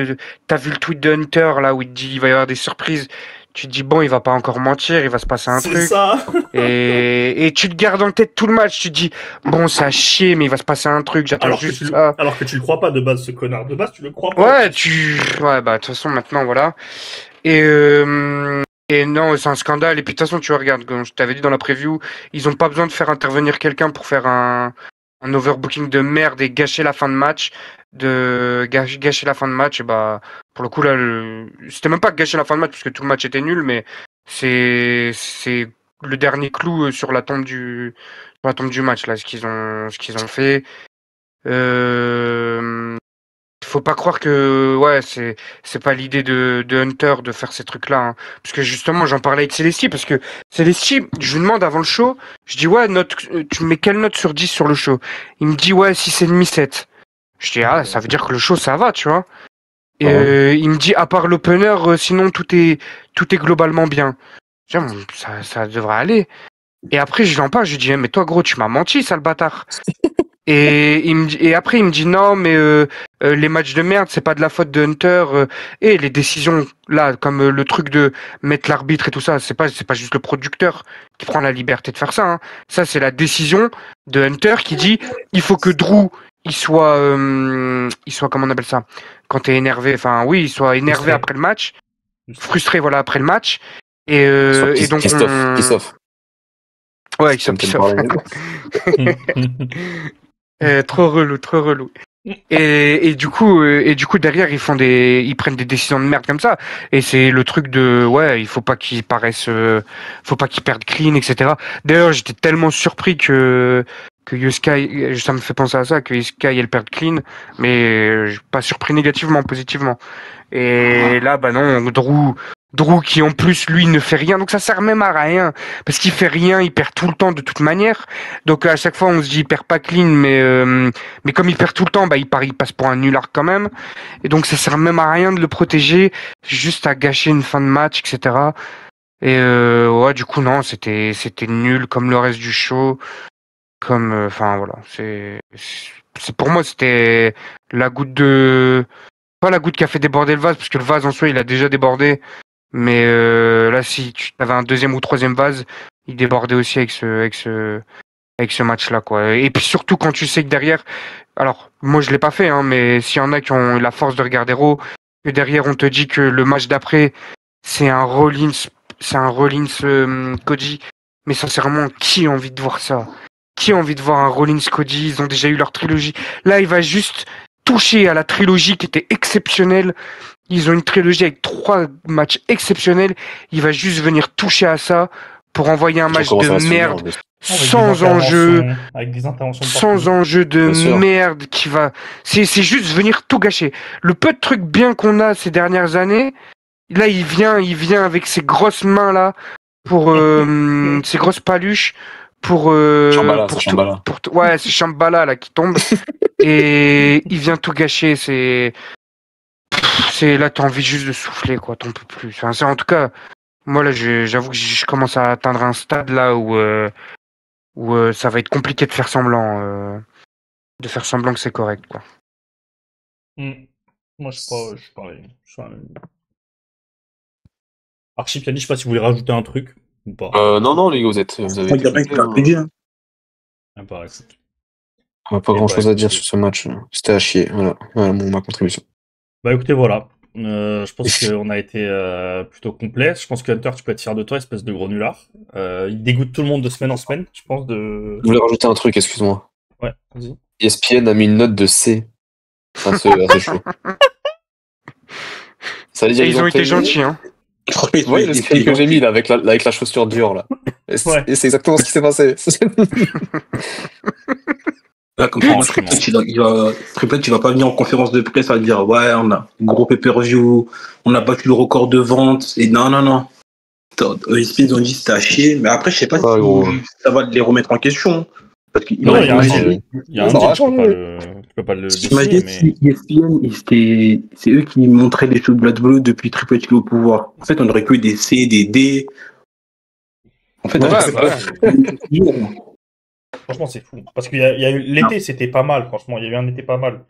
t'as vu le tweet de Hunter, là, où il te dit il va y avoir des surprises. Tu te dis, bon, il va pas encore mentir, il va se passer un truc. C'est ça. Et tu te gardes en tête tout le match. Tu te dis, bon, ça a chier, mais il va se passer un truc. J'attends juste ça. Alors que tu le crois pas de base, ce connard. De base, tu le crois pas. Ouais, bah, de toute façon, maintenant, voilà. Et non, c'est un scandale. Et puis, de toute façon, tu regardes, comme je t'avais dit dans la preview, ils ont pas besoin de faire intervenir quelqu'un pour faire un overbooking de merde et gâcher la fin de match. Gâcher la fin de match, et bah, pour le coup, là, c'était même pas gâcher la fin de match parce que tout le match était nul, mais c'est le dernier clou sur la tombe du match, là, ce qu'ils ont fait. Faut pas croire que c'est pas l'idée de Hunter de faire ces trucs là, hein. Parce que justement j'en parlais avec Célestie, parce que Célestie, je lui demande avant le show, je dis ouais, tu mets quelle note sur 10 sur le show? Il me dit ouais, 6,5, 7. Je dis ça veut dire que le show ça va, tu vois. Et il me dit à part l'opener, sinon tout est globalement bien. Je dis, ça devrait aller. Et après je lui en parle, je lui dis mais toi gros tu m'as menti, sale bâtard. Et après il me dit non mais les matchs de merde c'est pas de la faute de Hunter, et les décisions là comme le truc de mettre l'arbitre et tout ça, c'est pas juste le producteur qui prend la liberté de faire ça, hein. Ça c'est la décision de Hunter qui dit il faut que Drew il soit comment on appelle ça quand t'es énervé, enfin oui il soit énervé après le match, frustré voilà après le match, et donc Christophe. Ouais, Christophe. Trop relou. Et du coup derrière ils prennent des décisions de merde comme ça, et c'est le truc de il faut pas qu'ils perdent clean, etc. D'ailleurs j'étais tellement surpris que Yoskai, ça me fait penser à ça, que Yoskai elle perd clean, mais pas surpris négativement, positivement. Et là bah non, Drew qui en plus lui ne fait rien, donc ça sert même à rien parce qu'il fait rien, il perd tout le temps de toute manière. Donc à chaque fois on se dit il perd pas clean, mais comme il perd tout le temps, bah il passe pour un nulard quand même. Et donc ça sert même à rien de le protéger, juste à gâcher une fin de match, etc. Et du coup non, c'était nul comme le reste du show, comme enfin voilà, c'est pour moi c'était la goutte pas la goutte qui a fait déborder le vase, parce que le vase en soi il a déjà débordé. Mais là, si tu avais un deuxième ou troisième vase, il débordait aussi avec ce match-là, quoi. Et puis surtout quand tu sais que derrière, alors moi je l'ai pas fait, hein, mais s'il y en a qui ont la force de regarder Raw, que derrière on te dit que le match d'après c'est un Rollins Cody, mais sincèrement, qui a envie de voir ça? Qui a envie de voir un Rollins Cody? Ils ont déjà eu leur trilogie. Là, il va juste toucher à la trilogie qui était exceptionnelle. Ils ont une trilogie avec 3 matchs exceptionnels. Il va juste venir toucher à ça pour envoyer un match Comment ça va de se finir, en merde, plus. sans enjeu, Avec des interventions sans partout. enjeu de Bien sûr. merde qui va. C'est juste venir tout gâcher. Le peu de trucs bien qu'on a ces dernières années, là il vient avec ses grosses mains là pour ses grosses paluches Shambhala, c'est pour Shambhala. ouais, c'est Shambhala là qui tombe et il vient tout gâcher. C'est là t'as envie juste de souffler quoi, t'en peux plus. Enfin, en tout cas, moi là j'avoue que je commence à atteindre un stade là où ça va être compliqué de faire semblant que c'est correct quoi. Moi, je suis pareil. Archipiani, je sais pas si vous voulez rajouter un truc ou pas. Non, les gars, vous avez Il y a rien tout qui t'a appris, hein. Ah, bah, écoute. On n'a pas Eh grand chose bah, à dire écoutez. sur ce match. C'était à chier. Voilà ma contribution. Bah écoutez, voilà. Je pense qu'on a été plutôt complet. Je pense que Hunter, tu peux être fier de toi, espèce de gros nulard. Il dégoûte tout le monde de semaine en semaine, je pense. Je voulais rajouter un truc, excuse-moi. Ouais, vas-y. ESPN a mis une note de C à ce show. Ça veut dire Et ils ont été payé. gentils hein. Franchement, Ouais, le screen que j'ai mis là avec la chaussure dure là. Et Ouais. c'est exactement ce qui s'est passé. Là, comme ça, moi, Franchement. Triplet, tu vas pas venir en conférence de presse à dire, ouais, on a un gros pay-per-view, on a battu le record de vente, et non. ESPN, ils ont dit c'était à chier, mais après, je sais pas Ah, gros. si ça va les remettre en question. Parce qu'il Non, il y a un imagine- deal. Il y a un Ça deal, va tu peux pas le défier, Imagine mais... si ESPN, c'est eux qui montraient les shows de Blood Blue depuis Triple H au pouvoir. En fait, on aurait que des C, des D. En fait, Ouais, on c'est aurait vrai. Franchement, c'est fou. Parce qu'il y a eu l'été, c'était pas mal, franchement. Il y a eu un été pas mal.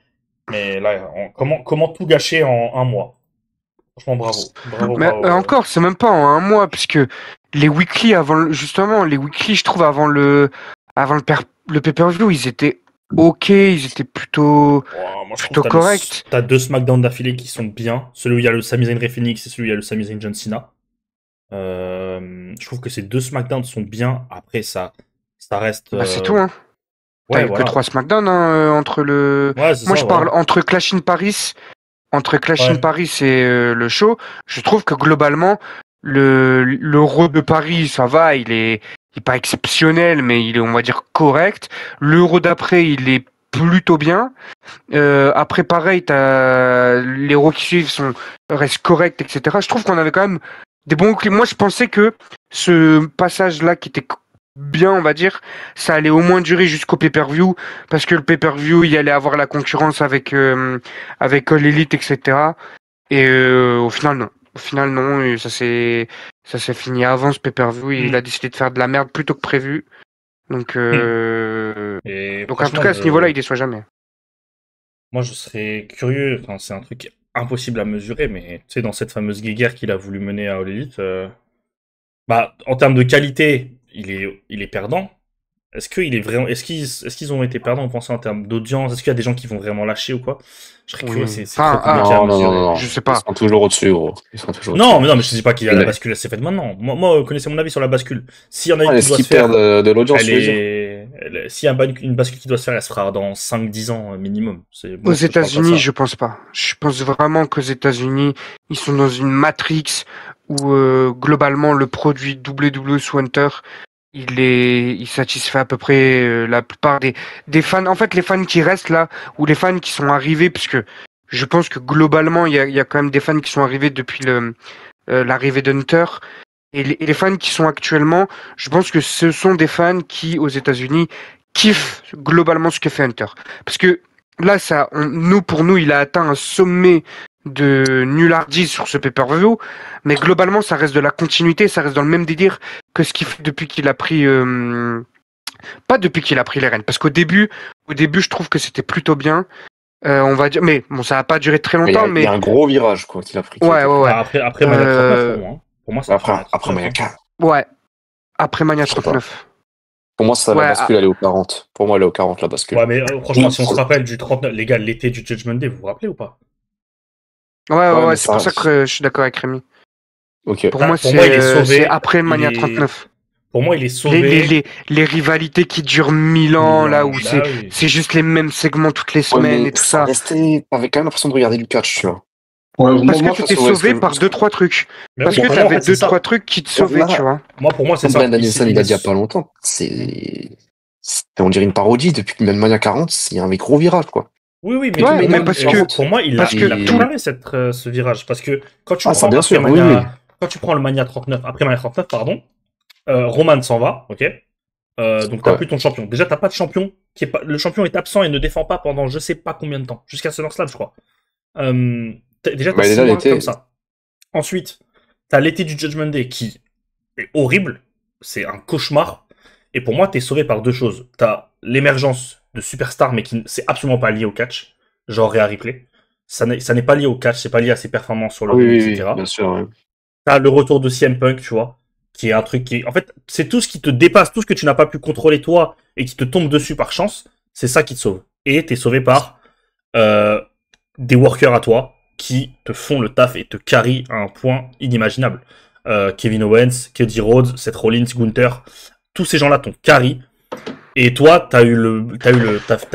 Mais là, comment tout gâcher en un mois? Franchement, bravo. Bravo, Mais bravo. encore, c'est même pas en un mois, puisque les weekly justement, les weekly, je trouve avant le pay-per-view, ils étaient ok, ils étaient plutôt Moi, je plutôt trouve que corrects. t'as deux SmackDown d'affilée qui sont bien. Celui où il y a le Sami Zayn Rey Fenix et celui où il y a le Sami Zayn John Cena. Je trouve que ces deux SmackDown sont bien. Après, ça reste. Bah, c'est tout, hein. T'as Ouais, eu voilà. que 3 SmackDown hein, entre le. Ouais, c'est Moi, ça, je parle voilà. entre Clash in Paris et le show. Je trouve que globalement, l'Euro de Paris, ça va, il est pas exceptionnel, mais il est, on va dire, correct. L'Euro d'après, il est plutôt bien. Après, pareil, les Euro qui suivent restent corrects, etc. Je trouve qu'on avait quand même des bons clips. Moi, je pensais que ce passage-là, qui était bien, on va dire, ça allait au moins durer jusqu'au pay-per-view, parce que le pay-per-view, il allait avoir la concurrence avec All Elite, etc. Et au final, non. Au final, non. Et ça s'est fini avant ce pay-per-view. Il a décidé de faire de la merde plutôt que prévu. Donc, Et donc en tout franchement, cas, à ce niveau-là, il déçoit jamais. moi, je serais curieux. Enfin, c'est un truc impossible à mesurer, mais tu sais, dans cette fameuse guéguerre qu'il a voulu mener à All Elite, bah, en termes de qualité, il est perdant. Est-ce qu'ils ont été perdants, on pense en termes d'audience? Est-ce qu'il y a des gens qui vont vraiment lâcher ou quoi? Je serais curieux, c'est très compliqué à mesurer. Non. Je sais pas. Ils sont toujours au-dessus, gros. Non, mais je dis pas qu'il y a la Ouais. bascule, elle s'est faite maintenant. Moi, connaissez mon avis sur la bascule. S'il y en a une qui Est-ce doit qu'ils se faire, perdent de l'audience, elle tu veux dire est, s'il y a une bascule qui doit se faire, elle se fera dans 5-10 ans minimum. Aux États-Unis, je pense pas. Je pense vraiment qu'aux États-Unis, ils sont dans une matrix où globalement le produit WWE sous Hunter, il satisfait à peu près la plupart des fans. En fait, les fans qui restent là ou les fans qui sont arrivés, parce que je pense que globalement il y a quand même des fans qui sont arrivés depuis l'arrivée d'Hunter. Et les fans qui sont actuellement, je pense que ce sont des fans qui, aux États-Unis, kiffent globalement ce que fait Hunter. Parce que là, pour nous, il a atteint un sommet de nullardise sur ce pay-per-view, mais globalement, ça reste de la continuité, ça reste dans le même délire que ce qu'il fait depuis qu'il a pris... pas depuis qu'il a pris les rênes, parce qu'au début, je trouve que c'était plutôt bien. On va dire, mais bon, ça n'a pas duré très longtemps, Il y a un gros virage, quoi, qu'il a pris. Ouais. Bah, après Mania 39, pour moi. Pour moi, c'est Après Mania 4. Ouais. Après Mania Je sais pas. 39. Pour moi, la bascule, elle est au 40. Pour moi, elle est au 40, la bascule. Ouais, mais franchement, si on se rappelle du 39, les gars, l'été du Judgment Day, vous vous rappelez ou pas? Ouais, c'est ça pour ça que je suis d'accord avec Rémi. Ok. Pour moi, il est sauvé. c'est après Mania 39. Pour moi, il est sauvé. Les rivalités qui durent 1000 ans, là où Bah oui. c'est juste les mêmes segments toutes les semaines et tout ça. T'avais quand même l'impression de regarder du catch, tu vois. Ouais, Parce moi, que tu t'es sauvé par 2-3 trucs. Mais Parce oui, que pour tu moi, avais en fait, c'est ça. 2-3 trucs qui te sauvaient, Là, tu vois. Moi, pour moi, c'est Comme ça. Bryan Danielson, il a dit il y a pas longtemps, on dirait une parodie depuis que Mania 40, il y a un gros virage, quoi. Oui, mais, Ouais, mais mais parce que pour moi, il a que préparé ce virage. Parce que quand tu Ah, ça, prends bien après sûr, oui, Mania, oui. quand tu prends le Mania 39, après Mania 39, pardon, Roman s'en va, ok? Donc t'as Ouais. plus ton champion. Déjà, t'as pas de champion le champion est absent et ne défend pas pendant je sais pas combien de temps. Jusqu'à SummerSlam, je crois. Déjà, t'as Bah, 6 déjà, mois l'été. comme ça. Ensuite, t'as l'été du Judgment Day qui est horrible. C'est un cauchemar. Et pour moi, t'es sauvé par deux choses. T'as l'émergence de superstars, mais qui c'est absolument pas lié au catch. Genre Rhea Ripley. Ça n'est pas lié au catch, c'est pas lié à ses performances sur le ring, Oui, etc. bien sûr. Ouais. T'as le retour de CM Punk, tu vois, qui est un truc qui... En fait, c'est tout ce qui te dépasse, tout ce que tu n'as pas pu contrôler toi, et qui te tombe dessus par chance, c'est ça qui te sauve. Et t'es sauvé par des workers à toi, qui te font le taf et te carry à un point inimaginable. Kevin Owens, Cody Rhodes, Seth Rollins, Gunther, tous ces gens-là t'ont carry, et toi, t'as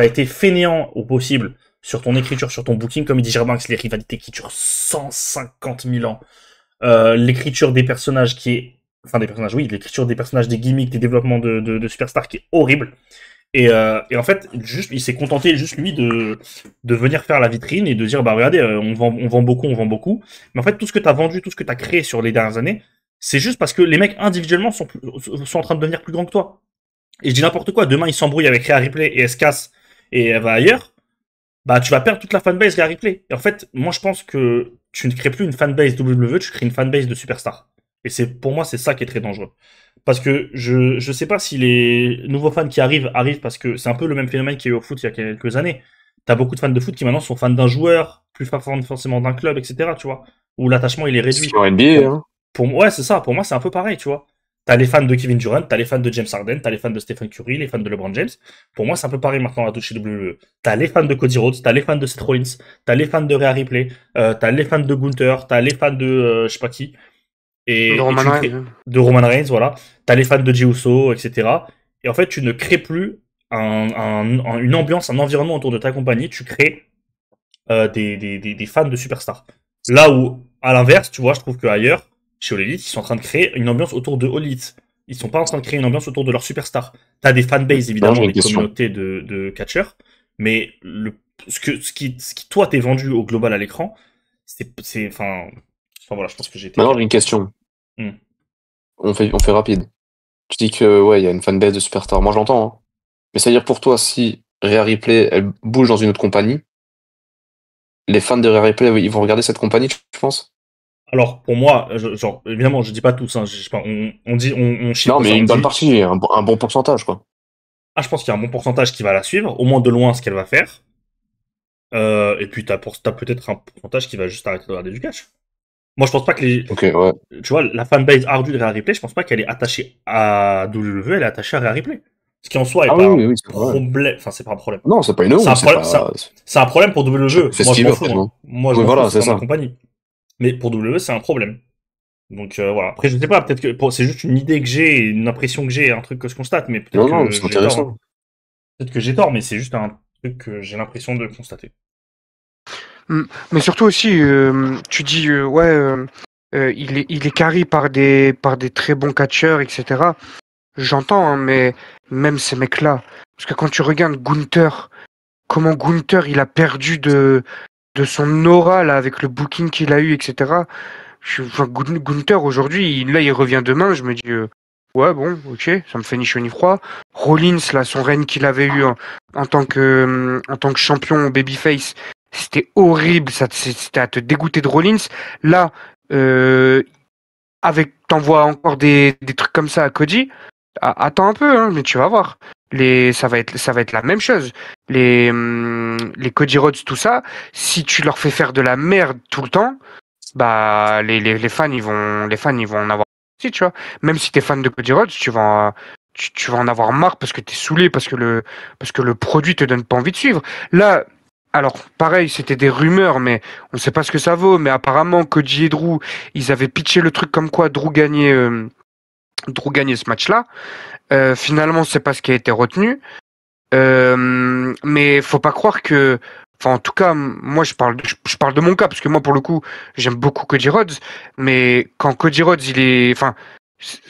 été fainéant au possible sur ton écriture, sur ton booking, comme il dit Gerbanks, les rivalités qui durent 150 000 ans. L'écriture des personnages qui est... Enfin, des personnages, oui, l'écriture des personnages, des gimmicks, des développements de superstars qui est horrible. Et en fait, juste, il s'est contenté, juste lui, de venir faire la vitrine et de dire, bah regardez, on vend beaucoup. Mais en fait, tout ce que t'as vendu, tout ce que t'as créé sur les dernières années, c'est juste parce que les mecs individuellement sont en train de devenir plus grands que toi. Et je dis n'importe quoi, demain ils s'embrouillent avec Rhea Ripley et elle se casse et elle va ailleurs, bah tu vas perdre toute la fanbase Rhea Ripley. Et en fait, moi je pense que tu ne crées plus une fanbase WWE, tu crées une fanbase de superstars. Et pour moi c'est ça qui est très dangereux. Parce que je sais pas si les nouveaux fans qui arrivent parce que c'est un peu le même phénomène qu'il y a eu au foot il y a quelques années. T'as beaucoup de fans de foot qui maintenant sont fans d'un joueur, plus pas forcément d'un club, etc. Tu vois, où l'attachement il est réduit. C'est en NBA, hein. Ouais, c'est ça. Pour moi, c'est un peu pareil, tu vois. T'as les fans de Kevin Durant, t'as les fans de James Harden, t'as les fans de Stephen Curry, les fans de LeBron James. Pour moi, c'est un peu pareil maintenant à chez WWE. T'as les fans de Cody Rhodes, t'as les fans de Seth Rollins, t'as les fans de Rhea Ripley, t'as les fans de Gunther, t'as les fans de je sais pas qui. De Roman Reigns. De Roman Reigns, voilà. T'as les fans de Jey Uso, etc. Et en fait, tu ne crées plus une ambiance, un environnement autour de ta compagnie. Tu crées des fans de superstars. Là où, à l'inverse, tu vois, je trouve qu'ailleurs, chez All Elite, ils sont en train de créer une ambiance autour de All Elite. Ils sont pas en train de créer une ambiance autour de leurs superstars. T'as des fanbases, évidemment, des communautés de catcheurs, mais ce qui toi, t'es vendu au global à l'écran, enfin voilà, je pense que j'ai été... Maintenant, j'ai une question. On fait rapide. Tu dis que, ouais, il y a une fanbase de superstars. Moi, j'entends, hein. Mais c'est-à-dire pour toi, si Rhea Ripley, elle bouge dans une autre compagnie, les fans de Rhea Ripley, ils vont regarder cette compagnie, tu penses? Alors, pour moi, genre, évidemment, je dis pas tous, hein, je sais pas, on chiffre. Non, mais une bonne partie, un bon pourcentage, quoi. Ah, je pense qu'il y a un bon pourcentage qui va la suivre, au moins de loin ce qu'elle va faire. Et puis t'as peut-être un pourcentage qui va juste arrêter de regarder du catch. Moi, je pense pas que les... Ok, ouais. Tu vois, la fanbase ardue de Rhea Ripley, je pense pas qu'elle est attachée à WWE, elle est attachée à Rhea Ripley. Ce qui en soi est pas un problème. Enfin, c'est pas un problème. Non, c'est pas une honte. C'est un problème pour WWE. Moi, je m'en fous. Hein. Moi, je m'en fous, c'est ma compagnie. Mais pour WWE, c'est un problème. Donc voilà. Après, je sais pas, peut-être que c'est juste une idée que j'ai, une impression que j'ai, un truc que je constate, mais peut-être que c'est intéressant. Tort, hein. Peut-être que j'ai tort, mais c'est juste un truc que j'ai l'impression de constater. Mais surtout aussi, tu dis il est carry par des très bons catcheurs, etc. J'entends, hein, mais même ces mecs-là, parce que quand tu regardes Gunther, comment Gunther il a perdu de son aura là avec le booking qu'il a eu, etc. Gunther aujourd'hui, là il revient demain, je me dis ouais bon, ok, ça me fait ni chaud ni froid. Rollins là, son règne qu'il avait eu en tant que champion babyface, c'était horrible, c'était à te dégoûter de Rollins. Là, t'envoies encore des trucs comme ça à Cody. Attends un peu, hein, mais tu vas voir. Ça va être la même chose. Les Cody Rhodes, tout ça, si tu leur fais faire de la merde tout le temps, bah les fans ils vont en avoir aussi, tu vois. Même si t'es fan de Cody Rhodes, tu vas en avoir marre parce que t'es saoulé, parce que le produit te donne pas envie de suivre. Là, alors pareil, c'était des rumeurs, mais on sait pas ce que ça vaut. Mais apparemment, Cody et Drew, ils avaient pitché le truc comme quoi Drew gagnait ce match-là. Finalement, c'est pas ce qui a été retenu. Mais faut pas croire que Enfin, en tout cas, moi, je parle de mon cas, parce que moi, pour le coup, j'aime beaucoup Cody Rhodes, mais quand Cody Rhodes, enfin,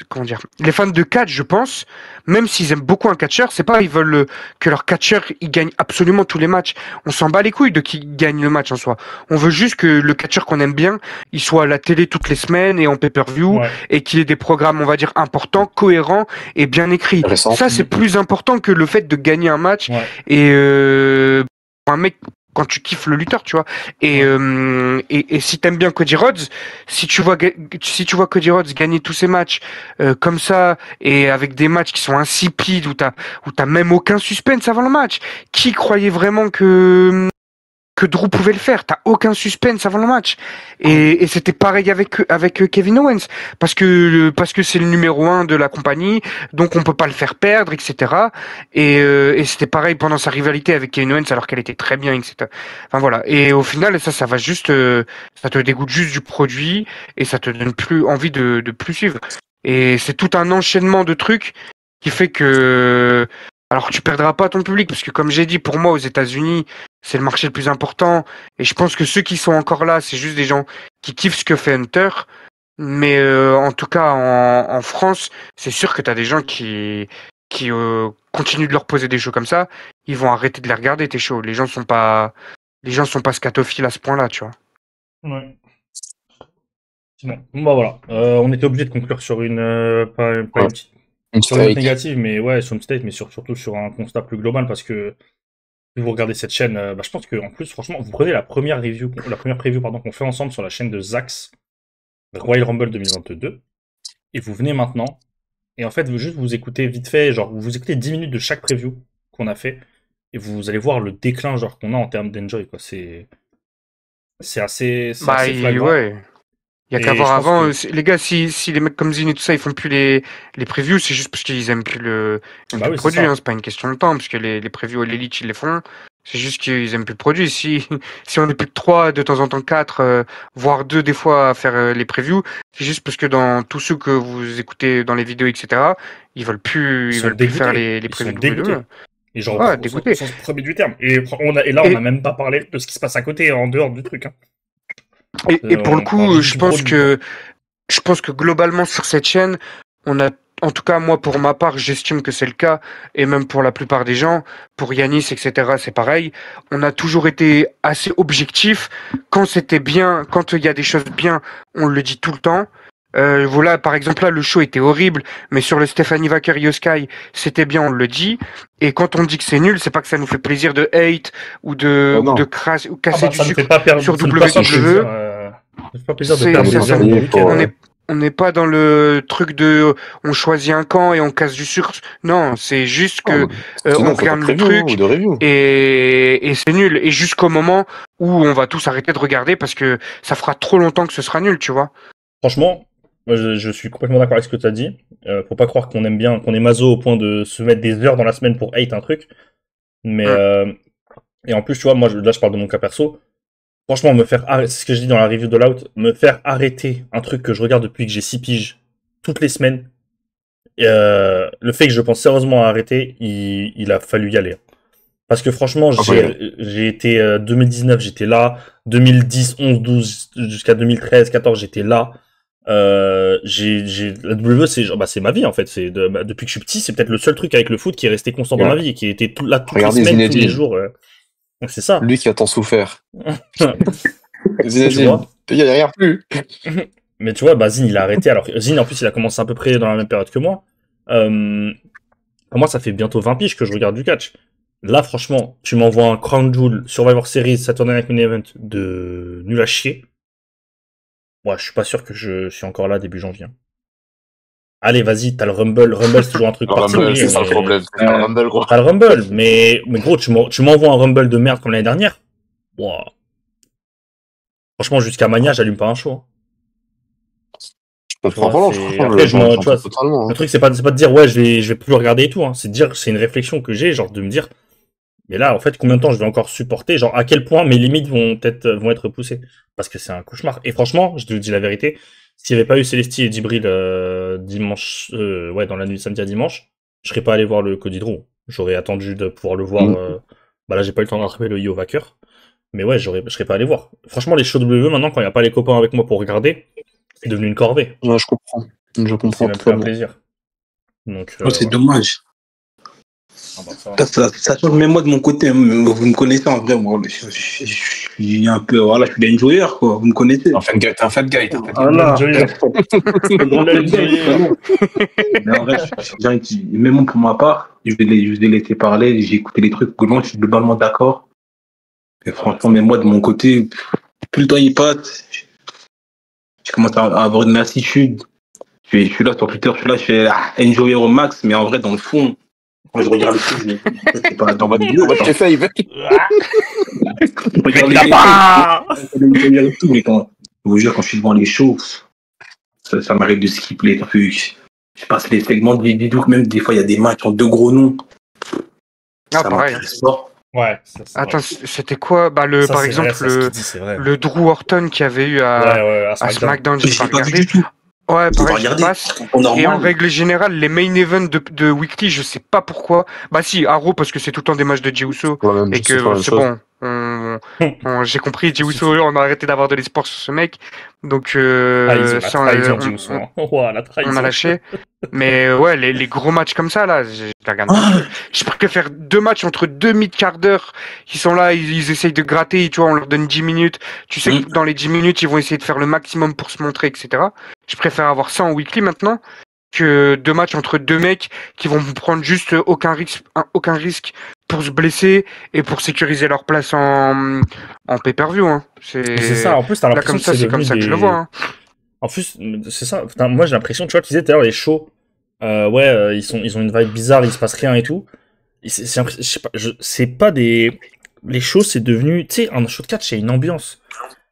comment dire, les fans de catch, je pense, même s'ils aiment beaucoup un catcheur, c'est pas, ils veulent que leur catcheur, il gagne absolument tous les matchs. On s'en bat les couilles de qui gagne le match en soi. On veut juste que le catcheur qu'on aime bien, il soit à la télé toutes les semaines et en pay-per-view, Ouais. et qu'il ait des programmes, on va dire, importants, cohérents et bien écrits. Intéressant. Ça, c'est plus important que le fait de gagner un match. Ouais. Et pour un mec, quand tu kiffes le lutteur, tu vois. Et si t'aimes bien Cody Rhodes, si tu vois Cody Rhodes gagner tous ses matchs comme ça, et avec des matchs qui sont insipides, où t'as même aucun suspense avant le match, qui croyait vraiment que Drew pouvait le faire? T'as aucun suspense avant le match. Et c'était pareil avec Kevin Owens, parce que c'est le numéro 1 de la compagnie, donc on peut pas le faire perdre, etc. Et c'était pareil pendant sa rivalité avec Kevin Owens, alors qu'elle était très bien, etc. Enfin voilà. Et au final, ça va juste, ça te dégoûte juste du produit, et ça te donne plus envie de plus suivre. Et c'est tout un enchaînement de trucs qui fait que, alors tu perdras pas ton public, parce que comme j'ai dit, pour moi aux États-Unis, c'est le marché le plus important. Et je pense que ceux qui sont encore là, c'est juste des gens qui kiffent ce que fait Hunter. Mais en tout cas, en France, c'est sûr que tu as des gens qui continuent de leur poser des shows comme ça. Ils vont arrêter de les regarder, tes shows. Les gens sont pas scatophiles à ce point-là, tu vois. Ouais. Bon, bah voilà. On était obligé de conclure sur une, pas Ouais. une petite, Une sur une note steak. négative, mais ouais, sur une state, mais surtout sur un constat plus global, parce que si vous regardez cette chaîne, bah, je pense que en plus, franchement, vous prenez la première preview, pardon, qu'on fait ensemble sur la chaîne de Zax, Royal Rumble 2022, et vous venez maintenant, et en fait, vous écoutez vite fait, genre, vous écoutez 10 minutes de chaque preview qu'on a fait, et vous allez voir le déclin, genre, qu'on a en termes d'enjoy, quoi. C'est assez flagrant. Ouais. Il y a Et qu'à voir je pense avant. que- Les gars, si les mecs comme Zine et tout ça, ils font plus les previews, c'est juste parce qu'ils aiment plus Bah oui, c'est produit. ça. Hein. C'est pas une question de temps, parce que les previews et l'élite, ils les font. C'est juste qu'ils aiment plus le produit. Si on est plus de 3, de temps en temps 4, voire 2 des fois à faire les previews, c'est juste parce que dans tous ceux que vous écoutez dans les vidéos, etc., ils veulent plus faire les Ils sont previews de dégoûtés. WWE. Et genre, Ouais, au dégoûtés. sens premier du terme. Et là, on Et- n'a même pas parlé de ce qui se passe à côté, en dehors du truc. Hein. Et pour le On parle coup, juste du produit, quoi. je pense que globalement sur cette chaîne, on a, en tout cas moi pour ma part, j'estime que c'est le cas, et même pour la plupart des gens, pour Yanis, etc., c'est pareil. On a toujours été assez objectif. Quand c'était bien, quand il y a des choses bien, on le dit tout le temps. Voilà, par exemple là, le show était horrible, mais sur le Stephanie Vaker Yoskai, c'était bien, on le dit. Et quand on dit que c'est nul, c'est pas que ça nous fait plaisir de hate ou Ah non. ou casser du Ça ne fait sucre pas perdre, sur ça ne fait pas plaisir, WWE. ça ne fait pas plaisir de C'est- perdre c'est le ça. dernier week-end. Ouais. On n'est pas dans le truc de on choisit un camp et on casse du sucre. Non, c'est juste que Sinon, on on fait pas regarde de le preview ou truc de review. et c'est nul. Et jusqu'au moment où on va tous arrêter de regarder parce que ça fera trop longtemps que ce sera nul, tu vois. Franchement, moi, je suis complètement d'accord avec ce que tu as dit. Faut pas croire qu'on aime bien, qu'on est maso au point de se mettre des heures dans la semaine pour hate un truc. Mais, et en plus, tu vois, moi, là, je parle de mon cas perso. Franchement, c'est ce que je dis dans la review de l'Out, me faire arrêter un truc que je regarde depuis que j'ai 6 piges, toutes les semaines, le fait que je pense sérieusement à arrêter, il a fallu y aller. Parce que franchement, j'ai été 2019, j'étais là, 2010, 11, 12, jusqu'à 2013, 14, j'étais là. La WWE, c'est ma vie en fait. Depuis que je suis petit, c'est peut-être le seul truc avec le foot qui est resté constant dans ma vie et qui était là toutes les semaines, tous les jours. Donc c'est ça. Lui qui a tant souffert. Tu Zinedine, vois. il n'y a rien plus. Mais tu vois, bah, Zine, il a arrêté. Alors, Zine, en plus, il a commencé à peu près dans la même période que moi. Pour moi, ça fait bientôt 20 piges que je regarde du catch. Là, franchement, tu m'envoies un Crown Jewel, Survivor Series, Saturday Night Main Event de nul à chier. Ouais, je suis pas sûr que je suis encore là début janvier. Allez, vas-y, t'as le Rumble. Rumble, c'est toujours un truc Le Rumble, particulier. c'est ça le problème. C'est pas le Rumble, gros. T'as le Rumble, mais gros, tu m'envoies un Rumble de merde comme l'année dernière. Wow. Franchement, jusqu'à Mania, j'allume pas un show. Je comprends vraiment, Après, tu vois, totalement. le truc, c'est pas de dire, ouais, je vais plus le regarder et tout, hein. C'est une réflexion que j'ai, genre, de me dire, mais là, en fait, combien de temps je vais encore supporter, genre, à quel point mes limites vont être poussées. Parce que c'est un cauchemar. Et franchement, je te dis la vérité, s'il n'y avait pas eu Celestie et Djibril, dimanche, dans la nuit de samedi à dimanche, je serais pas allé voir le Cody Drew. J'aurais attendu de pouvoir le voir, Bah là, j'ai pas eu le temps de rattraper le Yo Vacker. Mais ouais, je serais pas allé voir. Franchement, les shows WWE, maintenant, quand il n'y a pas les copains avec moi pour regarder, c'est devenu une corvée. Ouais, je comprends. Je C'est comprends même plus un totalement. plaisir. Donc, Oh, c'est ouais. dommage. Ah bah, ça va. Ça change même moi de mon côté. Hein. Vous me connaissez en vrai, moi. Je suis un peu. Voilà, je suis l'enjoyeur, quoi. Vous me connaissez. T'es un fat guy. Voilà. L'enjoyer. L'enjoyer. Mais en vrai, même pour ma part, je vais les laisser parler. J'ai écouté les trucs. Globalement, je suis globalement d'accord. Et franchement, même moi, de mon côté, plus le temps il passe, je commence à avoir une lassitude. Je suis là sur Twitter, je fais enjoyer au max, mais en vrai, dans le fond, quand je regarde le truc, c'est pas dans ma vidéo. On va te faire, il va. Je regarde les tout, mais quand, je vous jure, quand je suis devant les shows, ça m'arrive de skipper les trucs. Je passe les segments de vidéo, même des fois, il y a des matchs en 2 gros noms. Ah, Ça pareil. m'intéresse pas. Ouais, c'est Attends, vrai. c'était quoi? Bah, Ça, par c'est exemple, vrai, ça, ce qu'il dit, c'est vrai. le Drew Orton qu'il y avait eu à à SmackDown, j'ai Je pas l'ai pas vu regardé. du tout. Ouais, Je vais pareil, je regarder. passe. En Et en normal. règle générale, les main events de Weekly, je sais pas pourquoi. Bah si, Arrow, parce que c'est tout le temps des matchs de Jey Uso. Et que c'est bon. J'ai compris, Jey Uso, on a arrêté d'avoir de l'espoir sur ce mec. Donc, La ça, trahison, Jey Uso. Ouah, la trahison. on a lâché. Mais ouais, les gros matchs comme ça, là, je les regarde pas. Je préfère 2 matchs entre 2 mid-quart d'heure qui sont là, ils essayent de gratter, tu vois, on leur donne 10 minutes. Tu sais que dans les 10 minutes, ils vont essayer de faire le maximum pour se montrer, etc. Je préfère avoir ça en weekly maintenant que 2 matchs entre 2 mecs qui vont prendre juste aucun risque pour se blesser et pour sécuriser leur place en pay-per-view. Hein. C'est ça, en plus, t'as Là, l'impression comme que ça, c'est c'est comme devenu ça que je le vois. Hein. En plus, c'est ça. Putain, moi, j'ai l'impression, tu vois, tu disais tout à l'heure, les shows, ils ont une vibe bizarre, il se passe rien et tout. Et je sais pas, c'est pas des... Les shows, c'est devenu... Tu sais, un show de catch, c'est une ambiance.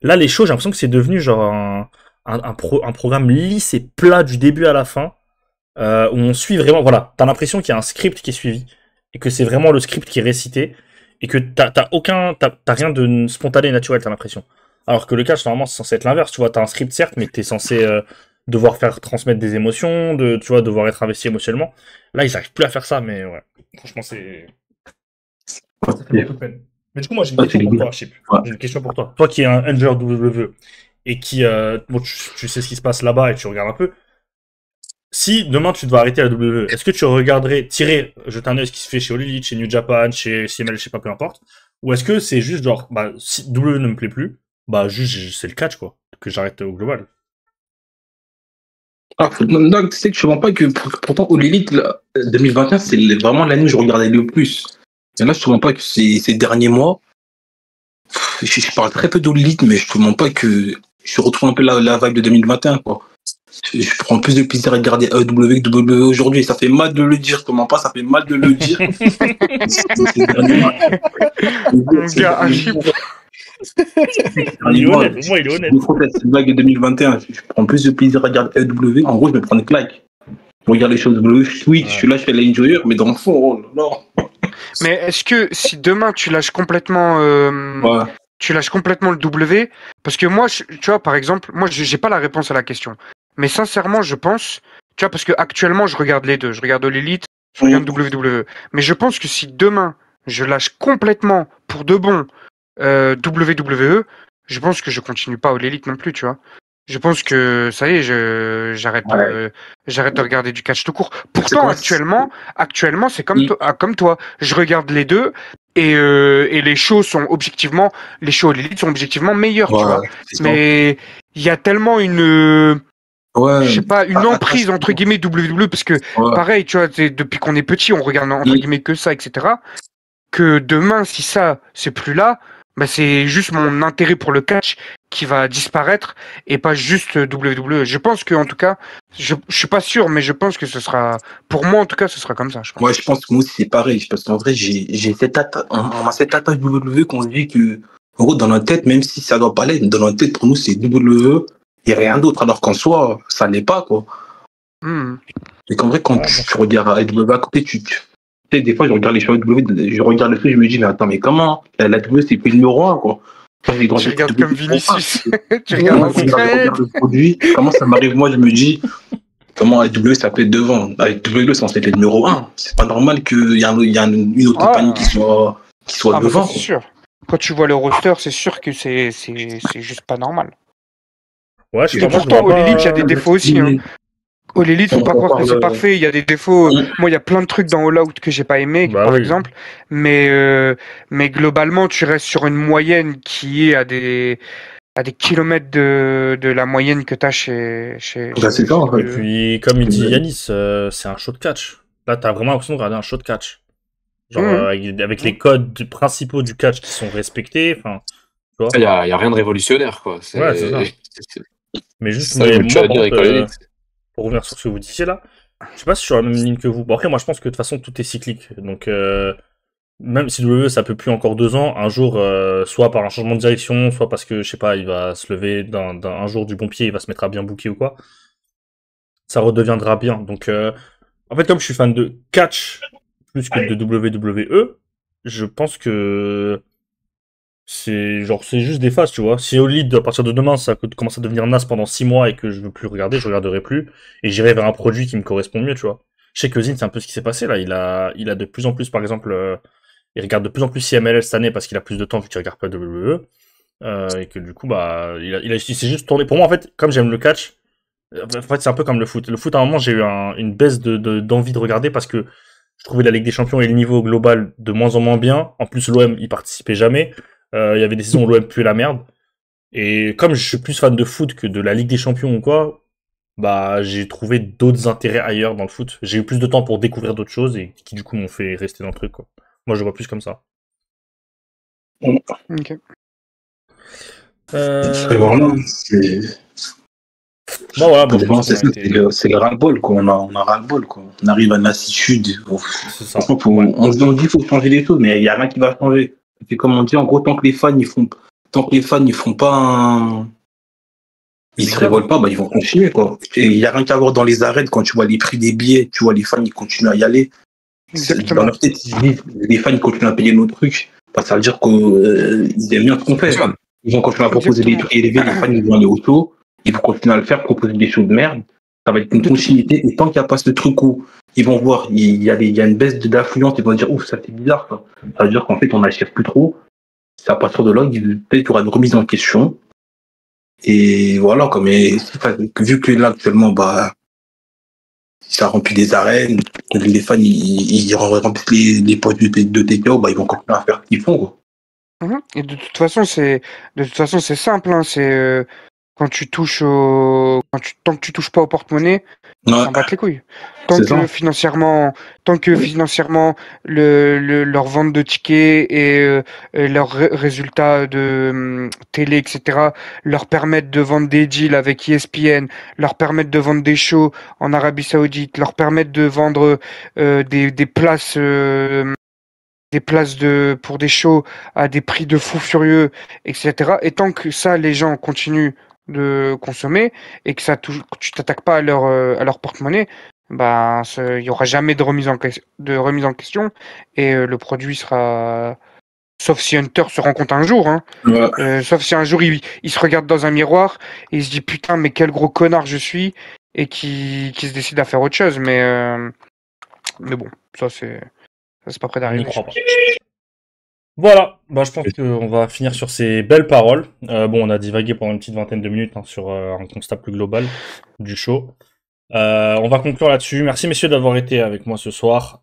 Là, les shows, j'ai l'impression que c'est devenu genre un programme lisse et plat du début à la fin, où on suit vraiment... Voilà, t'as l'impression qu'il y a un script qui est suivi, et que c'est vraiment le script qui est récité, et que t'as rien de spontané et naturel, t'as l'impression. Alors que le catch, normalement, c'est censé être l'inverse, tu vois, t'as un script, certes, mais t'es censé devoir faire transmettre des émotions, tu vois, devoir être investi émotionnellement. Là, ils arrivent plus à faire ça, mais ouais. Franchement, c'est... Ça fait beaucoup de peine. Mais du coup, moi, j'ai une question pour toi, Chip. J'ai une question pour toi. Toi qui es un enjoyer WWE, et qui... bon, tu sais ce qui se passe là-bas, et tu regardes un peu. Si demain, tu dois arrêter la WWE, est-ce que tu regarderais, jeter un œil ce qui se fait chez All Elite, chez New Japan, chez CML, je sais pas, peu importe, ou est-ce que c'est juste genre, bah, si WWE ne me plaît plus, bah, juste, c'est le catch, quoi, que j'arrête au global. Ah, non, tu sais que je ne mens pas que pourtant All Elite 2021, c'est vraiment l'année où je regardais le plus. Et là, je ne te mens pas que ces derniers mois, je parle très peu d'All Elite, mais je ne te mens pas que je retrouve un peu la vibe de 2021, quoi. Je prends plus de plaisir à regarder AEW que WWE aujourd'hui. Ça fait mal de le dire, je te mens pas, ça fait mal de le dire. Ces derniers mois, Mon gars, un chip. Il est honnête, pour moi, il est honnête. C'est une vague de 2021. Je prends plus de plaisir à regarder AEW. En gros, je me prends des claques. Je regarde les choses WWE, Switch, je suis là, je fais l'enjoyer, mais dans le fond, oh là là. Mais est-ce que si demain tu lâches complètement, tu lâches complètement le W, parce que moi, tu vois, par exemple, moi, j'ai pas la réponse à la question. Mais sincèrement, je pense, tu vois, parce que actuellement, je regarde les deux. Je regarde l'Elite, je regarde WWE. Mais je pense que si demain je lâche complètement pour de bon WWE, je pense que je continue pas l'Elite non plus, tu vois. Je pense que ça y est, j'arrête de regarder du catch tout court. Pourtant, actuellement, c'est comme toi. Je regarde les deux et les shows sont objectivement, les shows l'Elite sont objectivement meilleurs, tu vois. Mais il y a tellement une je sais pas, une emprise entre guillemets WWE, parce que pareil, tu vois, depuis qu'on est petit, on regarde entre guillemets que ça, etc. Que demain, si ça, c'est plus là, bah c'est juste mon intérêt pour le catch qui va disparaître et pas juste WWE. Je pense que, en tout cas, je suis pas sûr, mais je pense que ce sera, pour moi en tout cas, ce sera comme ça. Je pense. Ouais, je pense que moi aussi c'est pareil, parce qu'en vrai, j'ai cette attaque, on a cette attaque WWE qu'on se dit que, en gros, dans notre tête, même si ça doit pas l'être, dans notre tête, pour nous, c'est WWE. Il n'y a rien d'autre, alors qu'en soi, ça l'est pas, quoi. Et qu'en vrai, quand tu regardes AEW à côté, tu sais, des fois, je regarde les shows AEW, je regarde le truc, je me dis, mais attends, mais comment la AEW, c'est plus le numéro 1, quoi. Tu regardes comme Vinicius. Tu regardes le produit. Comment ça m'arrive, moi, je me dis, comment AEW, ça peut être devant. AEW, c'est censé être le numéro 1. C'est pas normal qu'il y a une autre compagnie qui soit qu'il soit Ah, mais ça, devant. c'est sûr. Quand tu vois le roster, c'est sûr que c'est juste pas normal. Ouais, je sais Et pas, moi je le pourtant, vois All Elite, il y a pas. des défauts aussi. Hein. All Elite, faut pas On croire que c'est parle. parfait. Il y a des défauts. Moi, il y a plein de trucs dans All Out que j'ai pas aimé, Bah par oui. exemple. Mais globalement, tu restes sur une moyenne qui est à des kilomètres de la moyenne que tu as Bah, c'est ça, en Et fait. puis, comme il dit Yanis, c'est un show de catch. Là, t'as vraiment l'impression de regarder un show de catch. Genre, Mhm. avec les codes principaux du catch qui sont respectés, enfin, tu vois. Il y a rien de révolutionnaire, quoi. Ouais, c'est ça. C'est Mais c'est juste, ça que je mais me tue moi, à par dire avec contre, All Elite. pour revenir sur ce que vous disiez là, je sais pas si je suis sur la même ligne que vous. Bon, après, moi, je pense que de toute façon, tout est cyclique. Donc, même si WWE, ça peut plus encore 2 ans, un jour, soit par un changement de direction, soit parce que, je sais pas, il va se lever un jour du bon pied, il va se mettre à bien booker ou quoi, ça redeviendra bien. Donc, en fait, comme je suis fan de catch plus que de WWE, je pense que c'est juste des phases, tu vois. Si au lead, à partir de demain, ça commence à devenir naze pendant 6 mois et que je veux plus regarder, je regarderai plus. Et j'irai vers un produit qui me correspond mieux, tu vois. Chez Cousin, c'est un peu ce qui s'est passé, là. Il a de plus en plus, par exemple, il regarde de plus en plus CMLL cette année parce qu'il a plus de temps vu qu'il regarde pas WWE. Et que du coup, bah, il s'est juste tourné. Pour moi, en fait, comme j'aime le catch, en fait, c'est un peu comme le foot. Le foot, à un moment, j'ai eu une baisse d'envie de regarder parce que je trouvais la Ligue des Champions et le niveau global de moins en moins bien. En plus, l'OM, il participait jamais. Il y avait des saisons où l'OM puait la merde. Et comme je suis plus fan de foot que de la Ligue des Champions ou quoi, bah, j'ai trouvé d'autres intérêts ailleurs dans le foot. J'ai eu plus de temps pour découvrir d'autres choses et qui, du coup, m'ont fait rester dans le truc, quoi. Moi, je le vois plus comme ça. Ok. C'est vraiment. Bon, voilà, bon, je Vraiment, pense qu'on c'est a ça, été. c'est le ras-le-bol, quoi. On a ras-le-bol, quoi. On arrive à une lassitude. C'est ça. Franchement, Ouais. on se dit qu'il faut changer les choses, mais il n'y a rien qui va changer. C'est comme on dit, en gros, tant que les fans, ils font pas ils se révoltent pas, bah, ils vont continuer, quoi. Et il n'y a rien qu'à voir dans les arènes, quand tu vois les prix des billets, tu vois les fans, ils continuent à y aller. Dans Exactement. leur tête, ils se disent, les fans, ils continuent à payer nos trucs. Bah, ça veut dire qu'ils aiment bien ce qu'on fait. Ils vont continuer à proposer des Exactement. prix élevés, les fans, ils vont aller au show. Ils vont continuer à le faire, proposer des shows de merde. Ça va être une De tout- continuité. Et tant qu'il n'y a pas ce truc où ils vont voir, il y a une baisse d'affluence, ils vont dire, ouf, ça c'est bizarre, ça. Ça veut dire qu'en fait, on n'achète plus trop. C'est à partir de là, peut-être qu'il y aura une remise en question. Et voilà, comme vu que là, actuellement, bah, ça remplit des arènes, les fans, ils remplissent les postes de TKO, bah, ils vont continuer à faire ce qu'ils font, quoi. Et de toute façon, c'est simple. Hein, c'est quand tu touches tant que tu touches pas au porte-monnaie, ils Ouais, s'en battent les couilles. c'est ça. Tant que financièrement, leur vente de tickets et leurs résultats de télé, etc., leur permettent de vendre des deals avec ESPN, leur permettent de vendre des shows en Arabie Saoudite, leur permettent de vendre des places. Des places pour des shows à des prix de fou furieux, etc. Et tant que ça, les gens continuent de consommer et que tu t'attaques pas à leur porte-monnaie, bah, il y aura jamais de remise en question et le produit sera. Sauf si Hunter se rend compte un jour, hein. Ouais. Sauf si un jour il se regarde dans un miroir et il se dit putain, mais quel gros connard je suis et qui se décide à faire autre chose. Mais bon, ça c'est pas près On n'y d'arriver. croit pas. Voilà, bah, je pense qu'on va finir sur ces belles paroles. Bon, on a divagué pendant une petite vingtaine de minutes hein, sur un constat plus global du show. On va conclure là-dessus. Merci messieurs d'avoir été avec moi ce soir.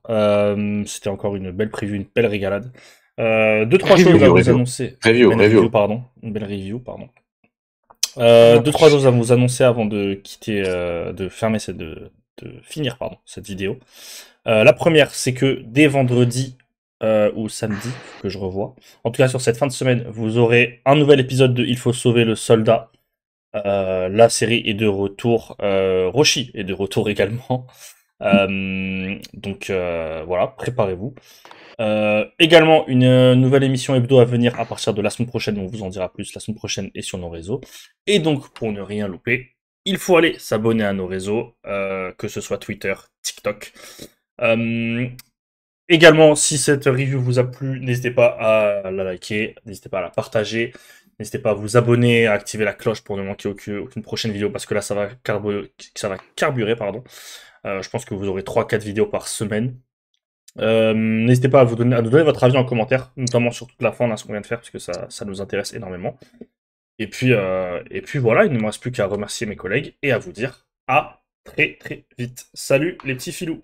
C'était encore une belle preview, une belle régalade. Deux, trois choses à vous annoncer. Review. Pardon. Une belle review, pardon. Ah, Deux, trois choses à vous annoncer avant de quitter, de finir, pardon, cette vidéo. La première, c'est que dès vendredi ou samedi, que je revois, en tout cas sur cette fin de semaine, vous aurez un nouvel épisode de Il faut sauver le soldat. La série est de retour. Roshi est de retour également. Donc voilà, préparez-vous. Également une nouvelle émission hebdo à venir à partir de la semaine prochaine, on vous en dira plus la semaine prochaine et sur nos réseaux. Et donc pour ne rien louper, il faut aller s'abonner à nos réseaux, que ce soit Twitter, TikTok. Également, si cette review vous a plu, n'hésitez pas à la liker, n'hésitez pas à la partager, n'hésitez pas à vous abonner, à activer la cloche pour ne manquer aucune prochaine vidéo, parce que là, ça va carburer, pardon. Je pense que vous aurez 3-4 vidéos par semaine. N'hésitez pas à nous donner votre avis en commentaire, notamment sur toute la fin, là, ce qu'on vient de faire, parce que ça nous intéresse énormément. Et puis voilà, il ne me reste plus qu'à remercier mes collègues et à vous dire à très très vite. Salut les petits filous.